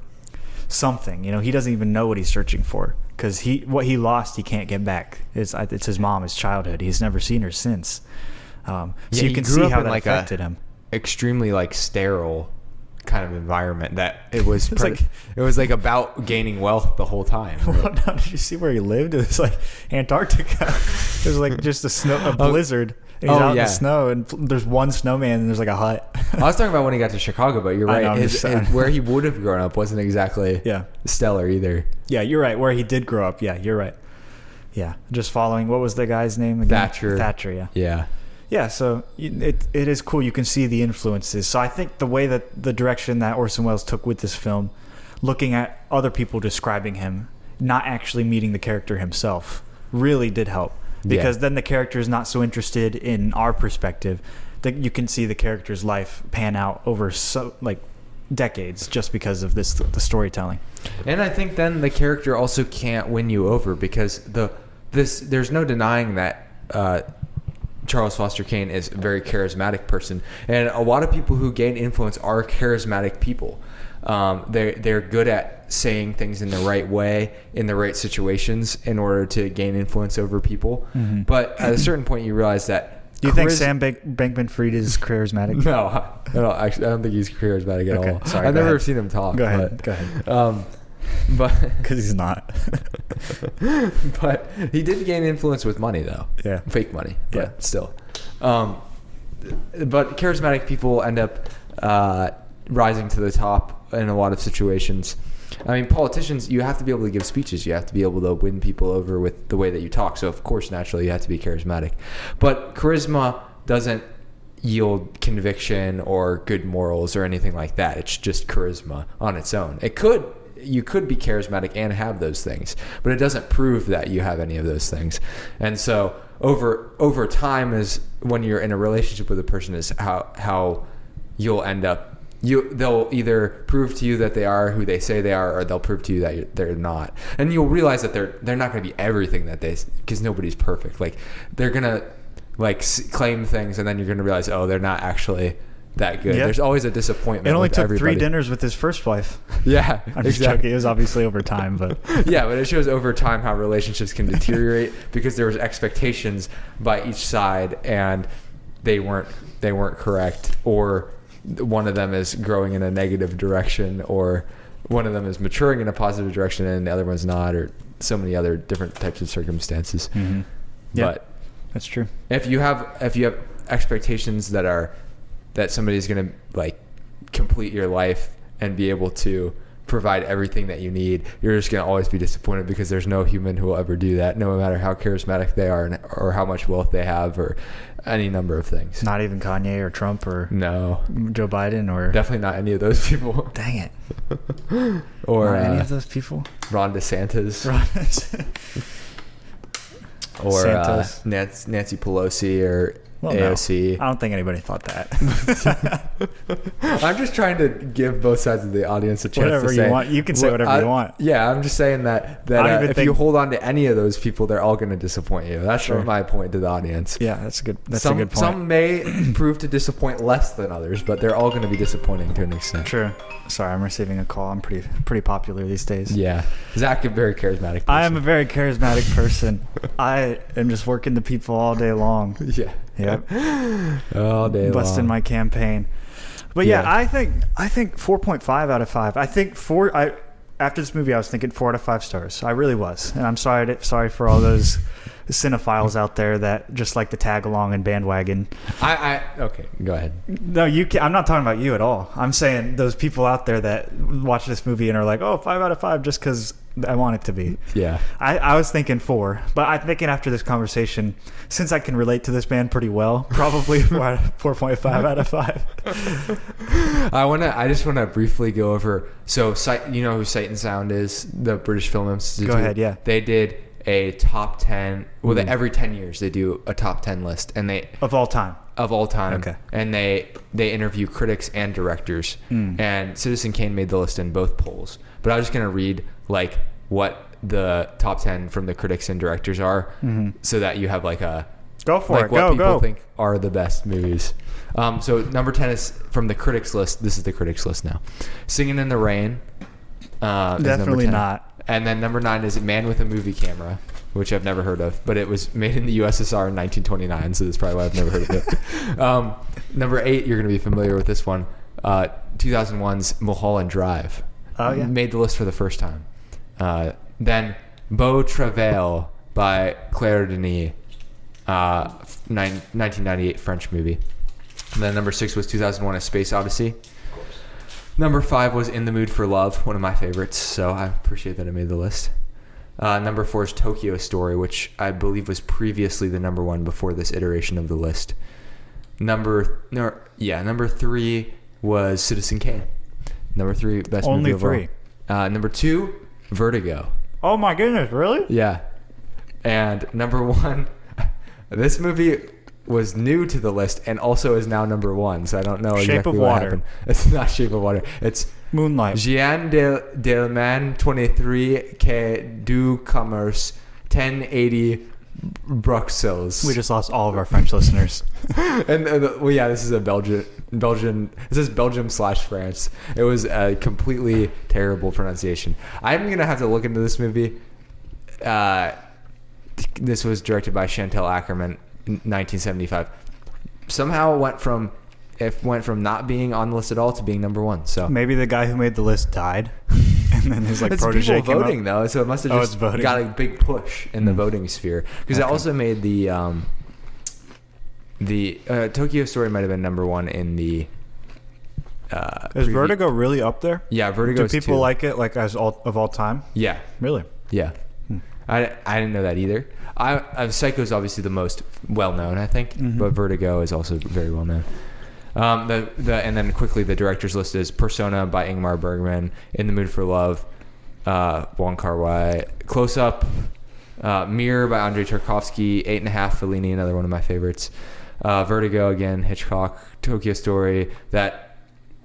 something. He doesn't even know what he's searching for, because what he lost, he can't get back. It's his mom, his childhood. He's never seen her since. So you can see how that affected him. Extremely like sterile kind of environment that it was like about gaining wealth the whole time. Right? Well, now, did you see where he lived? It was like Antarctica. It was like just a blizzard. And he's out in the snow, and there's one snowman, and there's like a hut. I was talking about when he got to Chicago, but you're right. Where he would have grown up wasn't exactly stellar either. Yeah, you're right. Where he did grow up, yeah, you're right. Yeah, just following, what was the guy's name again? Thatcher, yeah. Yeah. Yeah, so it is cool. You can see the influences. So I think the way that the direction that Orson Welles took with this film, looking at other people describing him, not actually meeting the character himself, really did help. Because then the character is not so interested in our perspective, that you can see the character's life pan out over decades just because of the storytelling. And I think then the character also can't win you over, because there's no denying that Charles Foster Kane is a very charismatic person, and a lot of people who gain influence are charismatic people. They're good at saying things in the right way, in the right situations, in order to gain influence over people. Mm-hmm. But at a certain point, you realize that. Do you think Sam Bankman-Fried is charismatic? No, actually, I don't think he's charismatic at all. Sorry, I've never seen him talk. Go ahead. But because he's not. But he did gain influence with money, though. Yeah, fake money, but still. But charismatic people end up rising to the top in a lot of situations. I mean, politicians, you have to be able to give speeches. You have to be able to win people over with the way that you talk. So, of course, naturally, you have to be charismatic. But charisma doesn't yield conviction or good morals or anything like that. It's just charisma on its own. It could you could be charismatic and have those things, but it doesn't prove that you have any of those things. And so over time is when you're in a relationship with a person is how you'll end up. They'll either prove to you that they are who they say they are, or they'll prove to you that they're not. And you'll realize that they're not going to be everything that because nobody's perfect. Like they're gonna claim things, and then you're going to realize, oh, they're not actually that good. There's always a disappointment. It only took everybody. 3 dinners with his first wife. Yeah, I'm just joking. It was obviously over time, but yeah, but it shows over time how relationships can deteriorate because there was expectations by each side, and they weren't correct, or one of them is growing in a negative direction, or one of them is maturing in a positive direction and the other one's not, or so many other different types of circumstances. Mm-hmm. Yeah, but that's true. If you have expectations that somebody's going to complete your life and be able to provide everything that you need, you're just going to always be disappointed, because there's no human who will ever do that, no matter how charismatic they are or how much wealth they have or any number of things. Not even Kanye or Trump or Joe Biden or definitely not any of those people. Dang it. Or not any of those people. Ron DeSantis. Or Nancy Pelosi or AOC. No, I don't think anybody thought that. I'm just trying to give both sides of the audience a chance whatever to say. You want. You can say whatever you want. Yeah, I'm just saying that if you hold on to any of those people, they're all going to disappoint you. That's my point to the audience. Yeah, that's a good point. Some may prove to disappoint less than others, but they're all going to be disappointing to an extent. True. Sorry, I'm receiving a call. I'm pretty popular these days. Yeah. Zach is a very charismatic person. I am a very charismatic person. I am just working the people all day long. Yeah. Yep. All day Busting long. my campaign. But yeah, I think 4.5 out of 5. I think after this movie I was thinking 4 out of 5 stars. I really was. And I'm sorry for all those cinephiles out there that just like to tag along and bandwagon. Okay, go ahead. No, I'm not talking about you at all. I'm saying those people out there that watch this movie and are like, oh, 5 out of 5 just because I want it to be. Yeah. I was thinking 4, but I'm thinking after this conversation, since I can relate to this band pretty well, probably 4.5 out of 5. I just want to briefly go over. So, you know who Sight and Sound is? The British Film Institute. Go ahead. Yeah. They did a top 10. Well, every 10 years they do a top 10 list, and of all time. Okay. And they interview critics and directors. And Citizen Kane made the list in both polls. But I was just gonna read what the top 10 from the critics and directors are, so that you have go for it. What people think are the best movies. So number 10 is from the critics list. This is the critics list now. Singing in the Rain. Definitely not. And then number 9 is Man with a Movie Camera, which I've never heard of, but it was made in the USSR in 1929, so that's probably why I've never heard of it. Number 8, you're going to be familiar with this one, 2001's Mulholland Drive. Oh, yeah. Made the list for the first time. Then Beau Travail by Claire Denis, 1998 French movie. And then number 6 was 2001: A Space Odyssey. Number 5 was In the Mood for Love, one of my favorites, so I appreciate that it made the list. Number 4 is Tokyo Story, which I believe was previously the number 1 before this iteration of the list. Number 3 was Citizen Kane. Number 3, best movie overall. Only 3. Number 2, Vertigo. Oh my goodness, really? Yeah. And number 1, this movie was new to the list and also is now number 1, so I don't know exactly what happened. It's not Shape of Water. It's Moonlight. Jean del Man 23 Quai du Commerce 1080 Bruxelles. We just lost all of our French listeners. This is a Belgian. This is Belgium/France. It was a completely terrible pronunciation. I'm gonna have to look into this movie. This was directed by Chantal Akerman. 1975. Somehow went from not being on the list at all to being number 1. So maybe the guy who made the list died, and then his it's protege people voting though, so it must have just got a big push in the voting sphere, because it also made the Tokyo Story might have been number 1 in the. Is Vertigo really up there? Yeah, Vertigo. Do people like it of all time? Yeah. Really? Yeah. I didn't know that either. Psycho is obviously the most well known, I think, but Vertigo is also very well known. And then quickly, the director's list is Persona by Ingmar Bergman, In the Mood for Love, Wong Kar-wai. Close Up, Mirror by Andrei Tarkovsky, 8.5 Fellini, another one of my favorites. Vertigo again, Hitchcock, Tokyo Story, that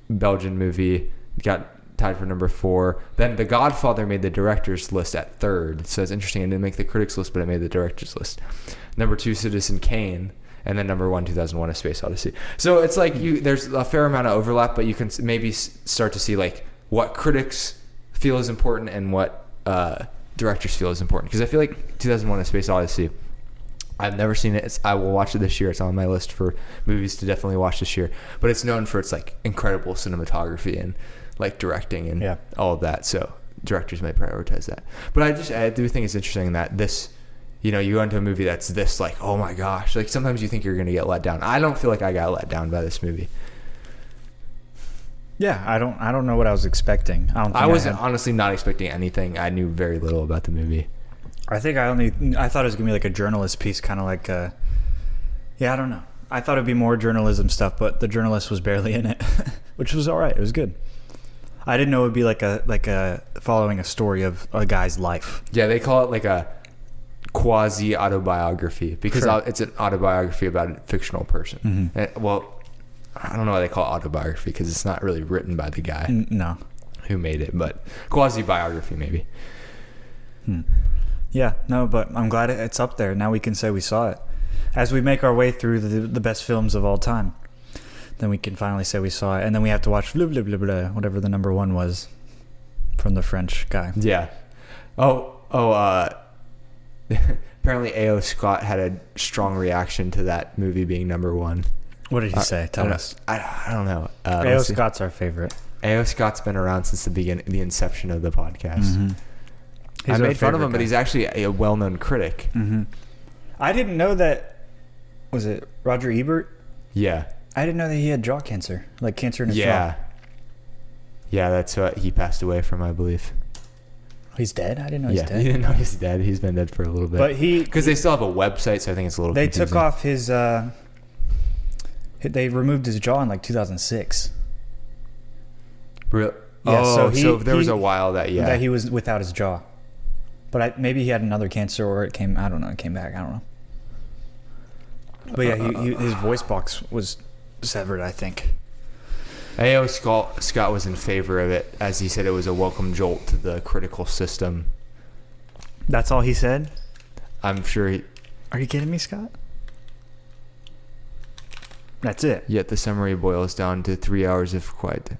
Belgian movie got tied for number 4. Then The Godfather made the director's list at 3rd. So it's interesting. It didn't make the critics list, but it made the director's list. Number 2, Citizen Kane. And then number 1, 2001: A Space Odyssey. So it's like there's a fair amount of overlap, but you can maybe start to see like what critics feel is important and what directors feel is important. Because I feel like 2001: A Space Odyssey, I've never seen it. I will watch it this year. It's on my list for movies to definitely watch this year. But it's known for its like incredible cinematography and like directing and all of that. So directors might prioritize that. But I do think it's interesting that this, you go into a movie that's this like, oh my gosh, like sometimes you think you're going to get let down. I don't feel like I got let down by this movie. Yeah, I don't know what I was expecting. I was honestly not expecting anything. I knew very little about the movie. I think I thought it was going to be like a journalist piece, kind of like I don't know. I thought it'd be more journalism stuff, but the journalist was barely in it, which was all right. It was good. I didn't know it would be like a following a story of a guy's life. Yeah, they call it like a quasi autobiography because it's an autobiography about a fictional person. Mm-hmm. And, well, I don't know why they call it autobiography because it's not really written by the guy who made it, but quasi biography maybe. Yeah, no, but I'm glad it's up there. Now we can say we saw it. As we make our way through the best films of all time, then we can finally say we saw it. And then we have to watch blah, blah, blah, blah, whatever the number 1 was from the French guy. Yeah. Apparently A.O. Scott had a strong reaction to that movie being number 1. What did he say? Tell us. I don't know. A.O. Scott's our favorite. A.O. Scott's been around since the inception of the podcast. Mm-hmm. I made fun of him, but he's actually a well-known critic. Mm-hmm. I didn't know that. Was it Roger Ebert? Yeah. I didn't know that he had jaw cancer, like cancer in his jaw. Yeah, that's what he passed away from, I believe. He's dead? I didn't know he's dead. You didn't know he's dead. He's been dead for a little bit. But because they still have a website, so I think it's a little confusing. Took off his... they removed his jaw in like 2006. Really? Yeah, so there was a while that he was without his jaw. But maybe he had another cancer, or it came. I don't know. It came back. I don't know. But yeah, his voice box was severed, I think. A.O. Scott was in favor of it, as he said it was a welcome jolt to the critical system. That's all he said? I'm sure Are you kidding me, Scott? That's it. Yet the summary boils down to 3 hours of quiet.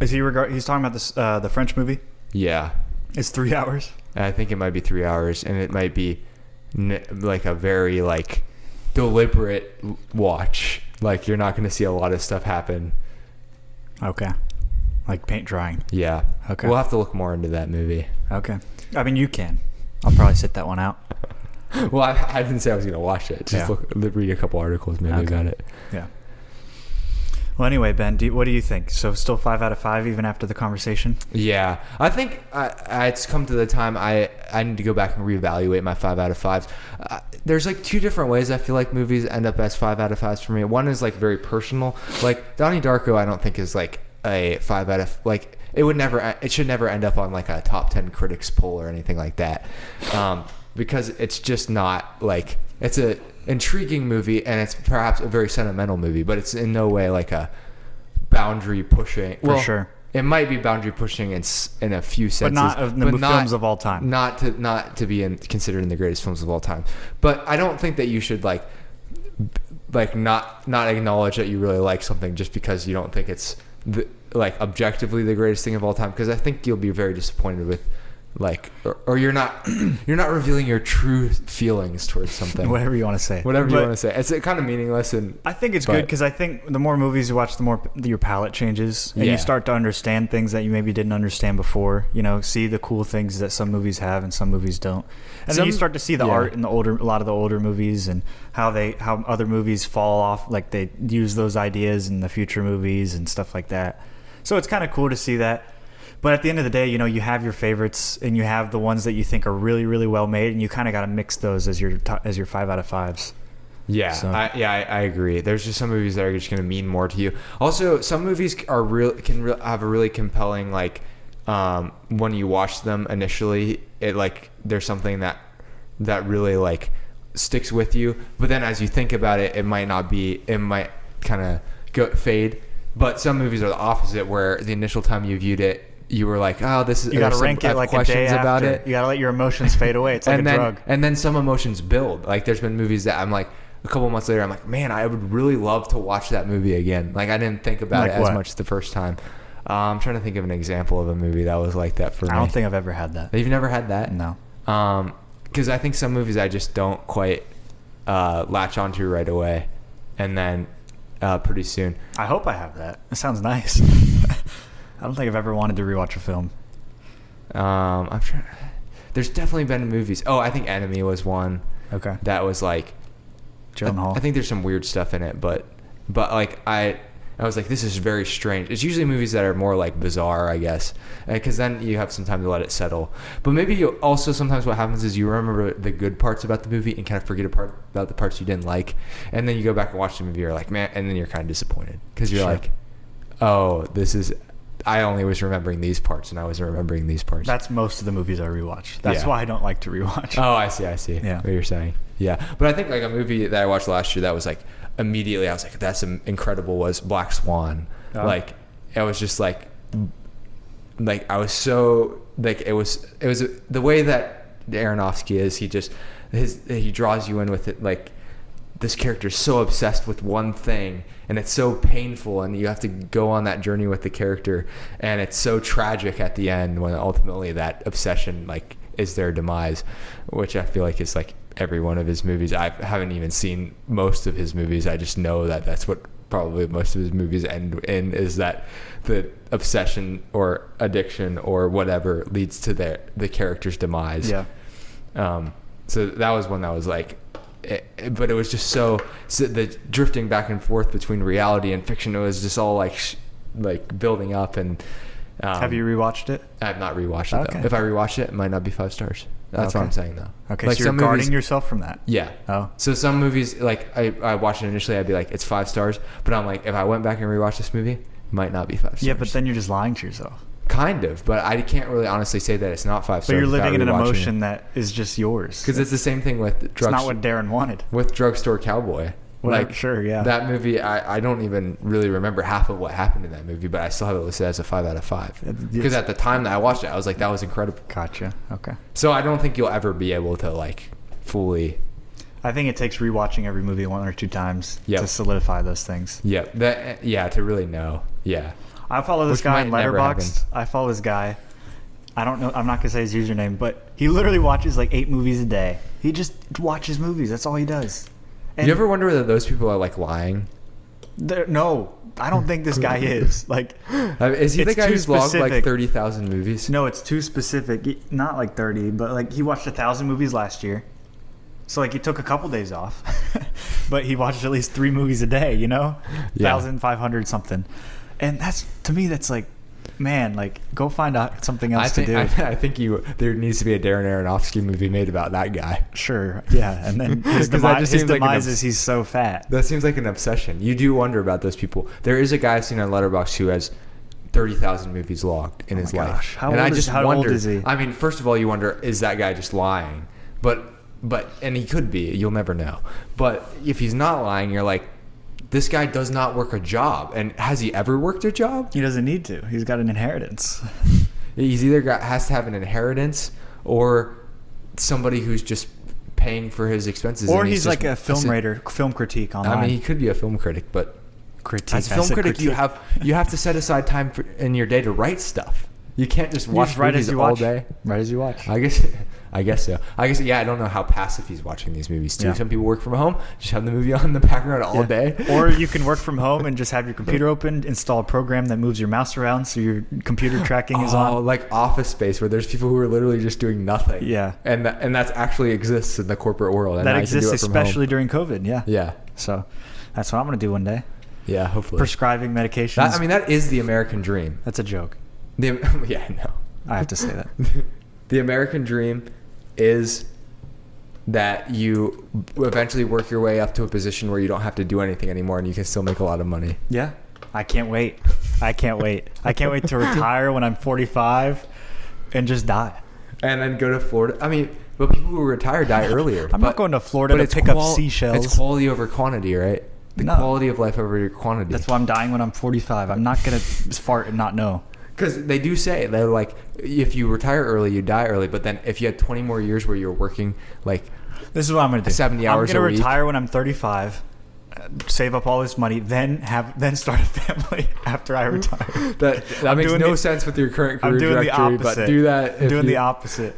Is he's talking about this the French movie? Yeah. It's 3 hours? I think it might be 3 hours, and it might be like a very like deliberate watch. Like you're not going to see a lot of stuff happen. Okay. Like paint drying. Yeah. Okay. We'll have to look more into that movie. Okay. I mean, you can. I'll probably sit that one out. Well, I didn't say I was going to watch it. Just read a couple articles maybe about it. Yeah. Well, anyway, Ben, what do you think? So still 5 out of 5 even after the conversation? Yeah. I think it's come to the time I need to go back and reevaluate my 5 out of 5s. There's like 2 different ways I feel like movies end up as 5 out of 5s for me. One is like very personal. Like Donnie Darko I don't think is like a 5 out of... Like it should never end up on like a top 10 critics poll or anything like that. Because it's just not like... It's a intriguing movie, and it's perhaps a very sentimental movie, but it's in no way like a boundary pushing. For sure, it might be boundary pushing in a few senses, but not of the films of all time. Not to be considered in the greatest films of all time. But I don't think that you should like not acknowledge that you really like something just because you don't think it's like objectively the greatest thing of all time. Because I think you'll be very disappointed with. Like, or you're not revealing your true feelings towards something. Whatever you want to say. Whatever you want to say. It's kind of meaningless, and I think it's good because I think the more movies you watch, the more your palate changes, and you start to understand things that you maybe didn't understand before. You know, see the cool things that some movies have and some movies don't, and then you start to see the art in a lot of the older movies and how other movies fall off, like they use those ideas in the future movies and stuff like that. So it's kind of cool to see that. But at the end of the day, you know, you have your favorites and you have the ones that you think are really, really well made, and you kind of got to mix those as your 5 out of 5s. Yeah, So- I agree. There's just some movies that are just going to mean more to you. Also, some movies are have a really compelling when you watch them initially, it there's something that really sticks with you. But then as you think about it, it might kind of fade. But some movies are the opposite, where the initial time you viewed it, you were like, oh, this is. You got to rank it like a day about after. it. You got to let your emotions fade away. It's like a drug. And then some emotions build. Like there's been movies that I'm like, a couple months later, I'm like, man, I would really love to watch that movie again. Like I didn't think about it as much the first time. I'm trying to think of an example of a movie that was like that for me. I don't think I've ever had that. You've never had that? No. Because I think some movies I just don't quite latch onto right away, and then pretty soon. I hope I have that. It sounds nice. I don't think I've ever wanted to rewatch a film. I'm trying. There's definitely been movies. Oh, I think Enemy was one. Okay. That was like. Gyllenhaal. I think there's some weird stuff in it, but I was like, this is very strange. It's usually movies that are more bizarre, I guess, because then you have some time to let it settle. But maybe you also sometimes what happens is you remember the good parts about the movie and kind of forget about the parts you didn't like, and then you go back and watch the movie, you're like, man, and then you're kind of disappointed because you're like, oh, this is. I only was remembering these parts, and I wasn't remembering these parts. That's most of the movies I rewatch. That's why I don't like to rewatch. Oh, I see. Yeah. What you're saying. Yeah. But I think a movie that I watched last year that was immediately I was like, that's incredible, was Black Swan. Oh. It was just I was so it was the way that Aronofsky is, he draws you in with it, this character is so obsessed with one thing, and it's so painful, and you have to go on that journey with the character, and it's so tragic at the end when ultimately that obsession is their demise, which I feel is every one of his movies. I haven't even seen most of his movies. I just know that that's what probably most of his movies end in, is that the obsession or addiction or whatever leads to the character's demise. Yeah. So that was one that was but it was just so the drifting back and forth between reality and fiction. It was just all building up. And have you rewatched it? I have not rewatched it though. If I rewatched it might not be 5 stars. That's what I'm saying though. Okay, so you're guarding yourself from that. Yeah. Oh. So some movies, I watched it initially, I'd be like, it's 5 stars. But I'm like, if I went back and rewatched this movie, it might not be 5 stars. Yeah, but then you're just lying to yourself. Kind of, but I can't really honestly say that it's not 5 stars. But you're living in an without rewatching emotion that is just yours. Because it's the same thing with It's not what Darren wanted. with Drugstore Cowboy. Sure, yeah. That movie, I don't even really remember half of what happened in that movie, but I still have it listed as a 5 out of 5. Because at the time that I watched it, I was like, that was incredible. Gotcha. Okay. So I don't think you'll ever be able to fully. I think it takes rewatching every movie 1 or 2 times Yep. to solidify those things. Yeah. To really know. Yeah. I follow this Which guy on might never Letterboxd. I follow this guy. I don't know. I'm not gonna say his username, but he literally watches 8 movies a day. He just watches movies. That's all he does. And You ever wonder whether those people are lying? No, I don't think this guy is. Is he the it's guy too who's logged specific. 30,000 movies? No, it's too specific. Not 30, but he watched 1,000 movies last year. So he took a couple days off, but he watched at least 3 movies a day. Yeah. 1,500 something, and that's, to me, that's man, go find out something else to do. I think there needs to be a Darren Aronofsky movie made about that guy. Sure, yeah, and then his 'Cause that just his seems like demise is he's so fat. That seems like an obsession. You do wonder about those people. There is a guy I've seen on Letterboxd who has 30,000 movies logged in his life. Gosh. How and old I just how wonder, old is he? I mean, first of all, you wonder, is that guy just lying? But and he could be. You'll never know. But if he's not lying, you're like, this guy does not work a job. And has he ever worked a job? He doesn't need to. He's got an inheritance. He's either has to have an inheritance or somebody who's just paying for his expenses. Or and he's just a film critique online. I mean, he could be a film critic, but critique. as a film critic, you have to set aside time in your day to write stuff. You can't just watch movies all day. Right as you watch. I guess so. Yeah, I don't know how passive he's watching these movies too. Yeah. Some people work from home, just have the movie on in the background all day. Or you can work from home and just have your computer open, install a program that moves your mouse around so your computer tracking is on. Like Office Space, where there's people who are literally just doing nothing. Yeah. And that actually exists in the corporate world. And that now you can do exists it from home. especially during COVID, yeah. Yeah. So that's what I'm going to do one day. Yeah, hopefully. Prescribing medications. That is the American dream. That's a joke. Yeah, I know. I have to say that. The American dream is that you eventually work your way up to a position where you don't have to do anything anymore and you can still make a lot of money. Yeah. I can't wait. I can't wait to retire when I'm 45 and just die. And then go to Florida. I mean, but people who retire die earlier. I'm not going to Florida to pick up seashells. It's quality over quantity, right? The quality of life over your quantity. That's why I'm dying when I'm 45. I'm not going to fart and not know. Because they do say, they're like, if you retire early, you die early. But then if you had 20 more years where you're working, like, this is what I'm going to do. 70 hours a week. I'm going to retire when I'm 35, save up all this money, then start a family after I retire. That makes no sense with your current career trajectory, but do that. I'm doing the opposite.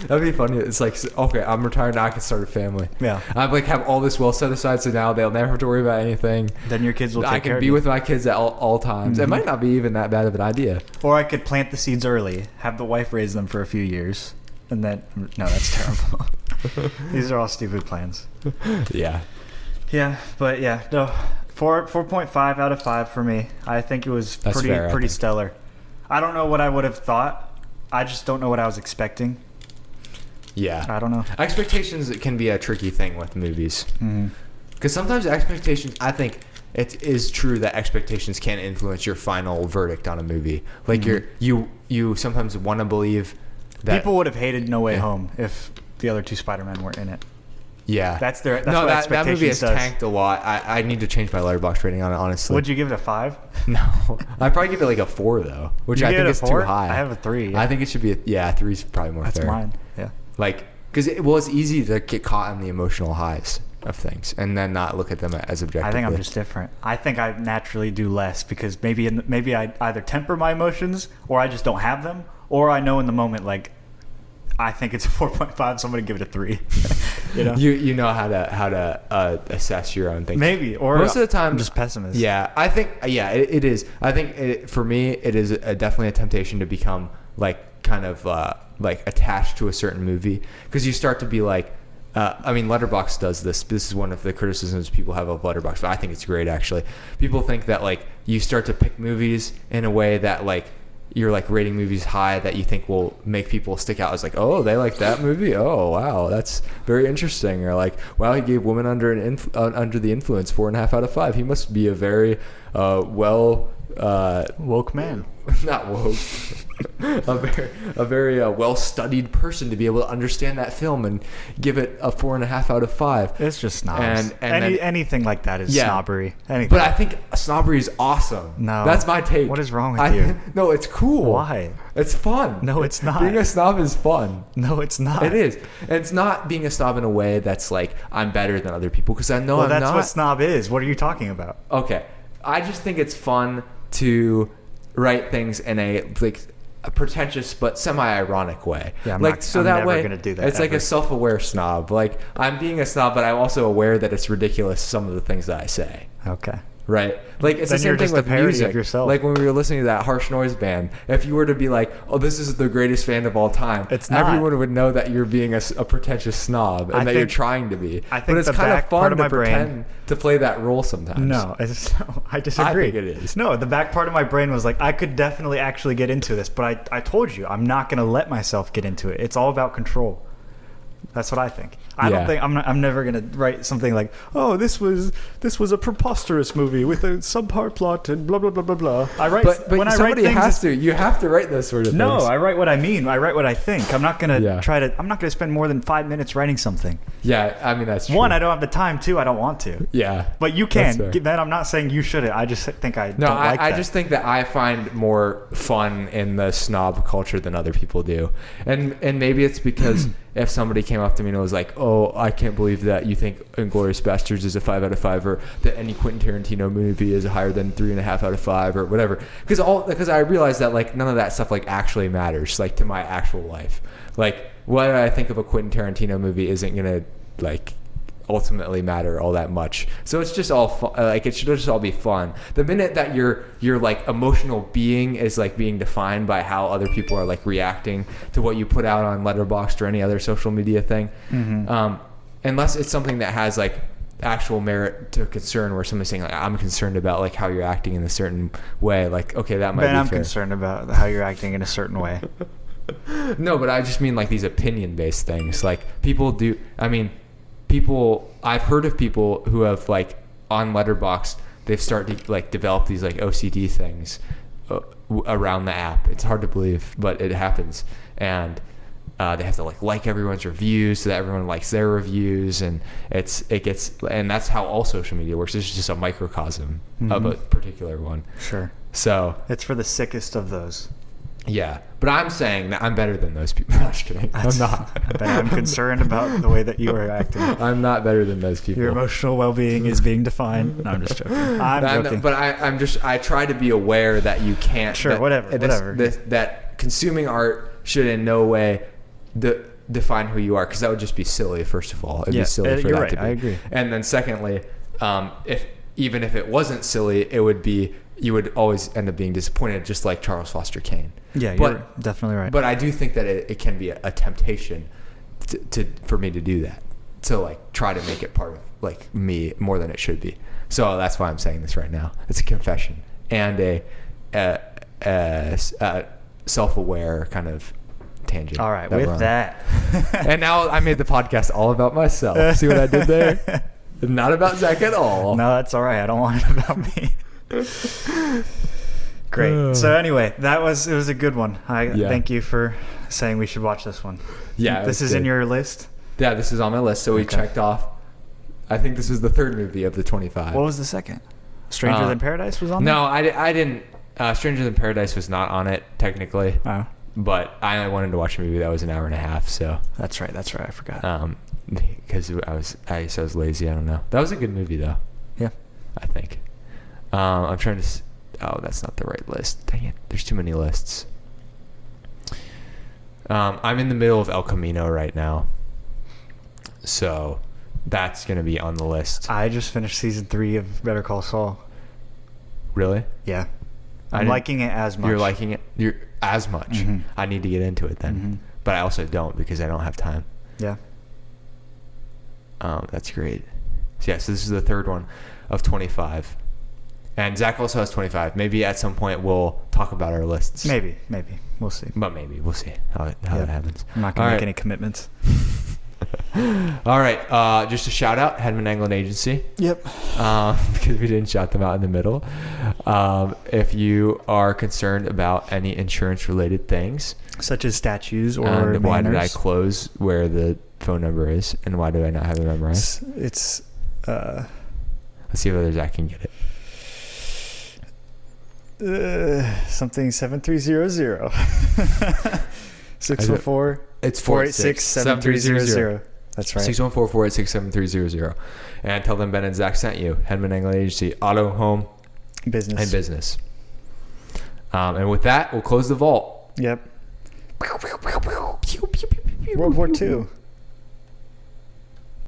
That'd be funny. It's like, okay, I'm retired now, I can start a family. Yeah. I like have all this well set aside, so now they'll never have to worry about anything. Then your kids will take care of you. I can be with my kids at all times. Mm-hmm. It might not be even that bad of an idea. Or I could plant the seeds early, have the wife raise them for a few years, and then... No, that's terrible. These are all stupid plans. Yeah. Yeah, but yeah, no, 4.5 out of 5 for me. I think it was pretty stellar. I don't know what I would have thought. I just don't know what I was expecting. Yeah. I don't know. Expectations can be a tricky thing with movies. Because sometimes expectations, I think it is true that expectations can influence your final verdict on a movie. Like you sometimes want to believe that... People would have hated No Way Home if the other two Spider-Men weren't in it. Yeah. That's what expectations that movie has does. tanked a lot. I need to change my Letterboxd rating on it, honestly. Would you give it a 5? No. I'd probably give it like a 4, though, which I think is too high. I have a 3. Yeah. I think it should be 3 is probably more fair. That's mine. Yeah. Like, because it's easy to get caught in the emotional highs of things and then not look at them as objectively. I think I'm just different. I think I naturally do less because maybe I either temper my emotions or I just don't have them, or I know in the moment, like, I think it's a 4.5. So I'm gonna give it a 3. You know, you know how to assess your own things. Maybe, or most of the time, I'm just pessimist. Yeah, I think it is. I think for me, it is definitely a temptation to become like kind of like attached to a certain movie because you start to be like. I mean, Letterboxd does this. This is one of the criticisms people have of Letterboxd, but I think it's great actually. People think that like you start to pick movies in a way that like. You're like rating movies high that you think will make people stick out as like, oh, they like that movie. Oh, wow, that's very interesting. Or like, wow, he gave Women Under the Influence 4.5 out of 5. He must be a very woke man. Not woke. a very well-studied person to be able to understand that film and give it a 4.5 out of 5. It's just snobs. And anything like that is snobbery. Anything. But I think snobbery is awesome. No, that's my take. What is wrong with you? No, it's cool. Why? It's fun. No, it's not. Being a snob is fun. No, it's not. It is. And it's not being a snob in a way that's like I'm better than other people because I know I'm not. Well, that's what snob is. What are you talking about? Okay, I just think it's fun to write things in a pretentious but semi-ironic way. Yeah, I'm never gonna do that. It's like a self-aware snob. Like I'm being a snob, but I'm also aware that it's ridiculous some of the things that I say. Okay. Right? Like it's the same thing with music. Like when we were listening to that Harsh Noise band, if you were to be like, "Oh, this is the greatest band of all time," everyone would know that you're being a pretentious snob and that you're trying to be. I think but it's kind of fun to pretend to play that role sometimes. No, I disagree. I think it is. No, the back part of my brain was like, I could definitely actually get into this, but I told you, I'm not going to let myself get into it. It's all about control. That's what I think. I don't think I'm never gonna write something like, oh, this was a preposterous movie with a subpar plot and blah blah blah blah blah. I write, but when somebody has to. You have to write those sort of things. No, I write what I mean. I write what I think. I'm not gonna I'm not gonna spend more than 5 minutes writing something. Yeah, I mean that's true. One, I don't have the time. Two, I don't want to. Yeah, but you can. Ben, I'm not saying you shouldn't. I just think I don't like that. I just think that I find more fun in the snob culture than other people do, and maybe it's because. If somebody came up to me and was like, "Oh, I can't believe that you think Inglourious Basterds is a 5 out of 5, or that any Quentin Tarantino movie is higher than 3.5 out of 5, or whatever," because I realized that like none of that stuff like actually matters like to my actual life. Like what I think of a Quentin Tarantino movie isn't gonna like ultimately matter all that much. So it's just all fun. Like it should just all be fun. The minute that your like emotional being is like being defined by how other people are like reacting to what you put out on Letterboxd or any other social media thing, unless it's something that has like actual merit to concern, where somebody's saying like, I'm concerned about like how you're acting in a certain way, like okay, that might be fair. I'm concerned about how you're acting in a certain way. No, but I just mean like these opinion-based things. Like people do. I mean, I've heard of people who have like on Letterboxd, they've started to like develop these like OCD things around the app. It's hard to believe, but it happens. And they have to like everyone's reviews so that everyone likes their reviews, and and that's how all social media works. It's just a microcosm of a particular one. Sure. So it's for the sickest of those. Yeah, but I'm saying that I'm better than those people. I'm just kidding. I'm not. I'm concerned about the way that you are acting. I'm not better than those people. Your emotional well-being is being defined. No, I'm just joking. I'm joking. But I try to be aware that you can't. Sure, whatever. That consuming art should in no way define who you are, because that would just be silly. First of all, it'd be silly for that to be. I agree. And then secondly, even if it wasn't silly, it would be. You would always end up being disappointed, just like Charles Foster Kane. Yeah, you're definitely right. But I do think that it can be a temptation for me to do that, to like try to make it part of like me more than it should be. So that's why I'm saying this right now. It's a confession and a self-aware kind of tangent. All right, with that. And now I made the podcast all about myself. See what I did there? Not about Zach at all. No, that's all right. I don't want it about me. Great. So anyway, it was a good one. Thank you for saying we should watch this one. Yeah, this is good. In your list? Yeah, this is on my list. So we checked off. I think this was the third movie of the 25. What was the second? Stranger Than Paradise was on there? No, I didn't. Stranger Than Paradise was not on it technically. Oh. But I wanted to watch a movie that was an hour and a half. So that's right. I forgot. Because I was lazy. I don't know. That was a good movie though. Yeah, I think. I'm trying to. Oh, that's not the right list. Dang it! There's too many lists. I'm in the middle of El Camino right now, so that's gonna be on the list. I just finished season 3 of Better Call Saul. Really? Yeah. I'm liking it as much. You're liking it. You're as much. Mm-hmm. I need to get into it then, but I also don't because I don't have time. Yeah. That's great. So so this is the third one of 25. And Zach also has 25. Maybe at some point we'll talk about our lists. Maybe. We'll see. But maybe. We'll see how that happens. I'm not going to make any commitments. All right. Just a shout out, Hedman Anglin Agency. Yep. Because we didn't shout them out in the middle. If you are concerned about any insurance-related things. Such as statues or and why did I manners. close where the phone number is? And why do I not have it memorized? It's let's see whether Zach can get it. Something 7300 614 it's 486 7300. That's right. 614-486-7300. And tell them Ben and Zach sent you. Hedman Anglin Agency, auto, home, business. and business. And with that, we'll close the vault. Yep. World War II.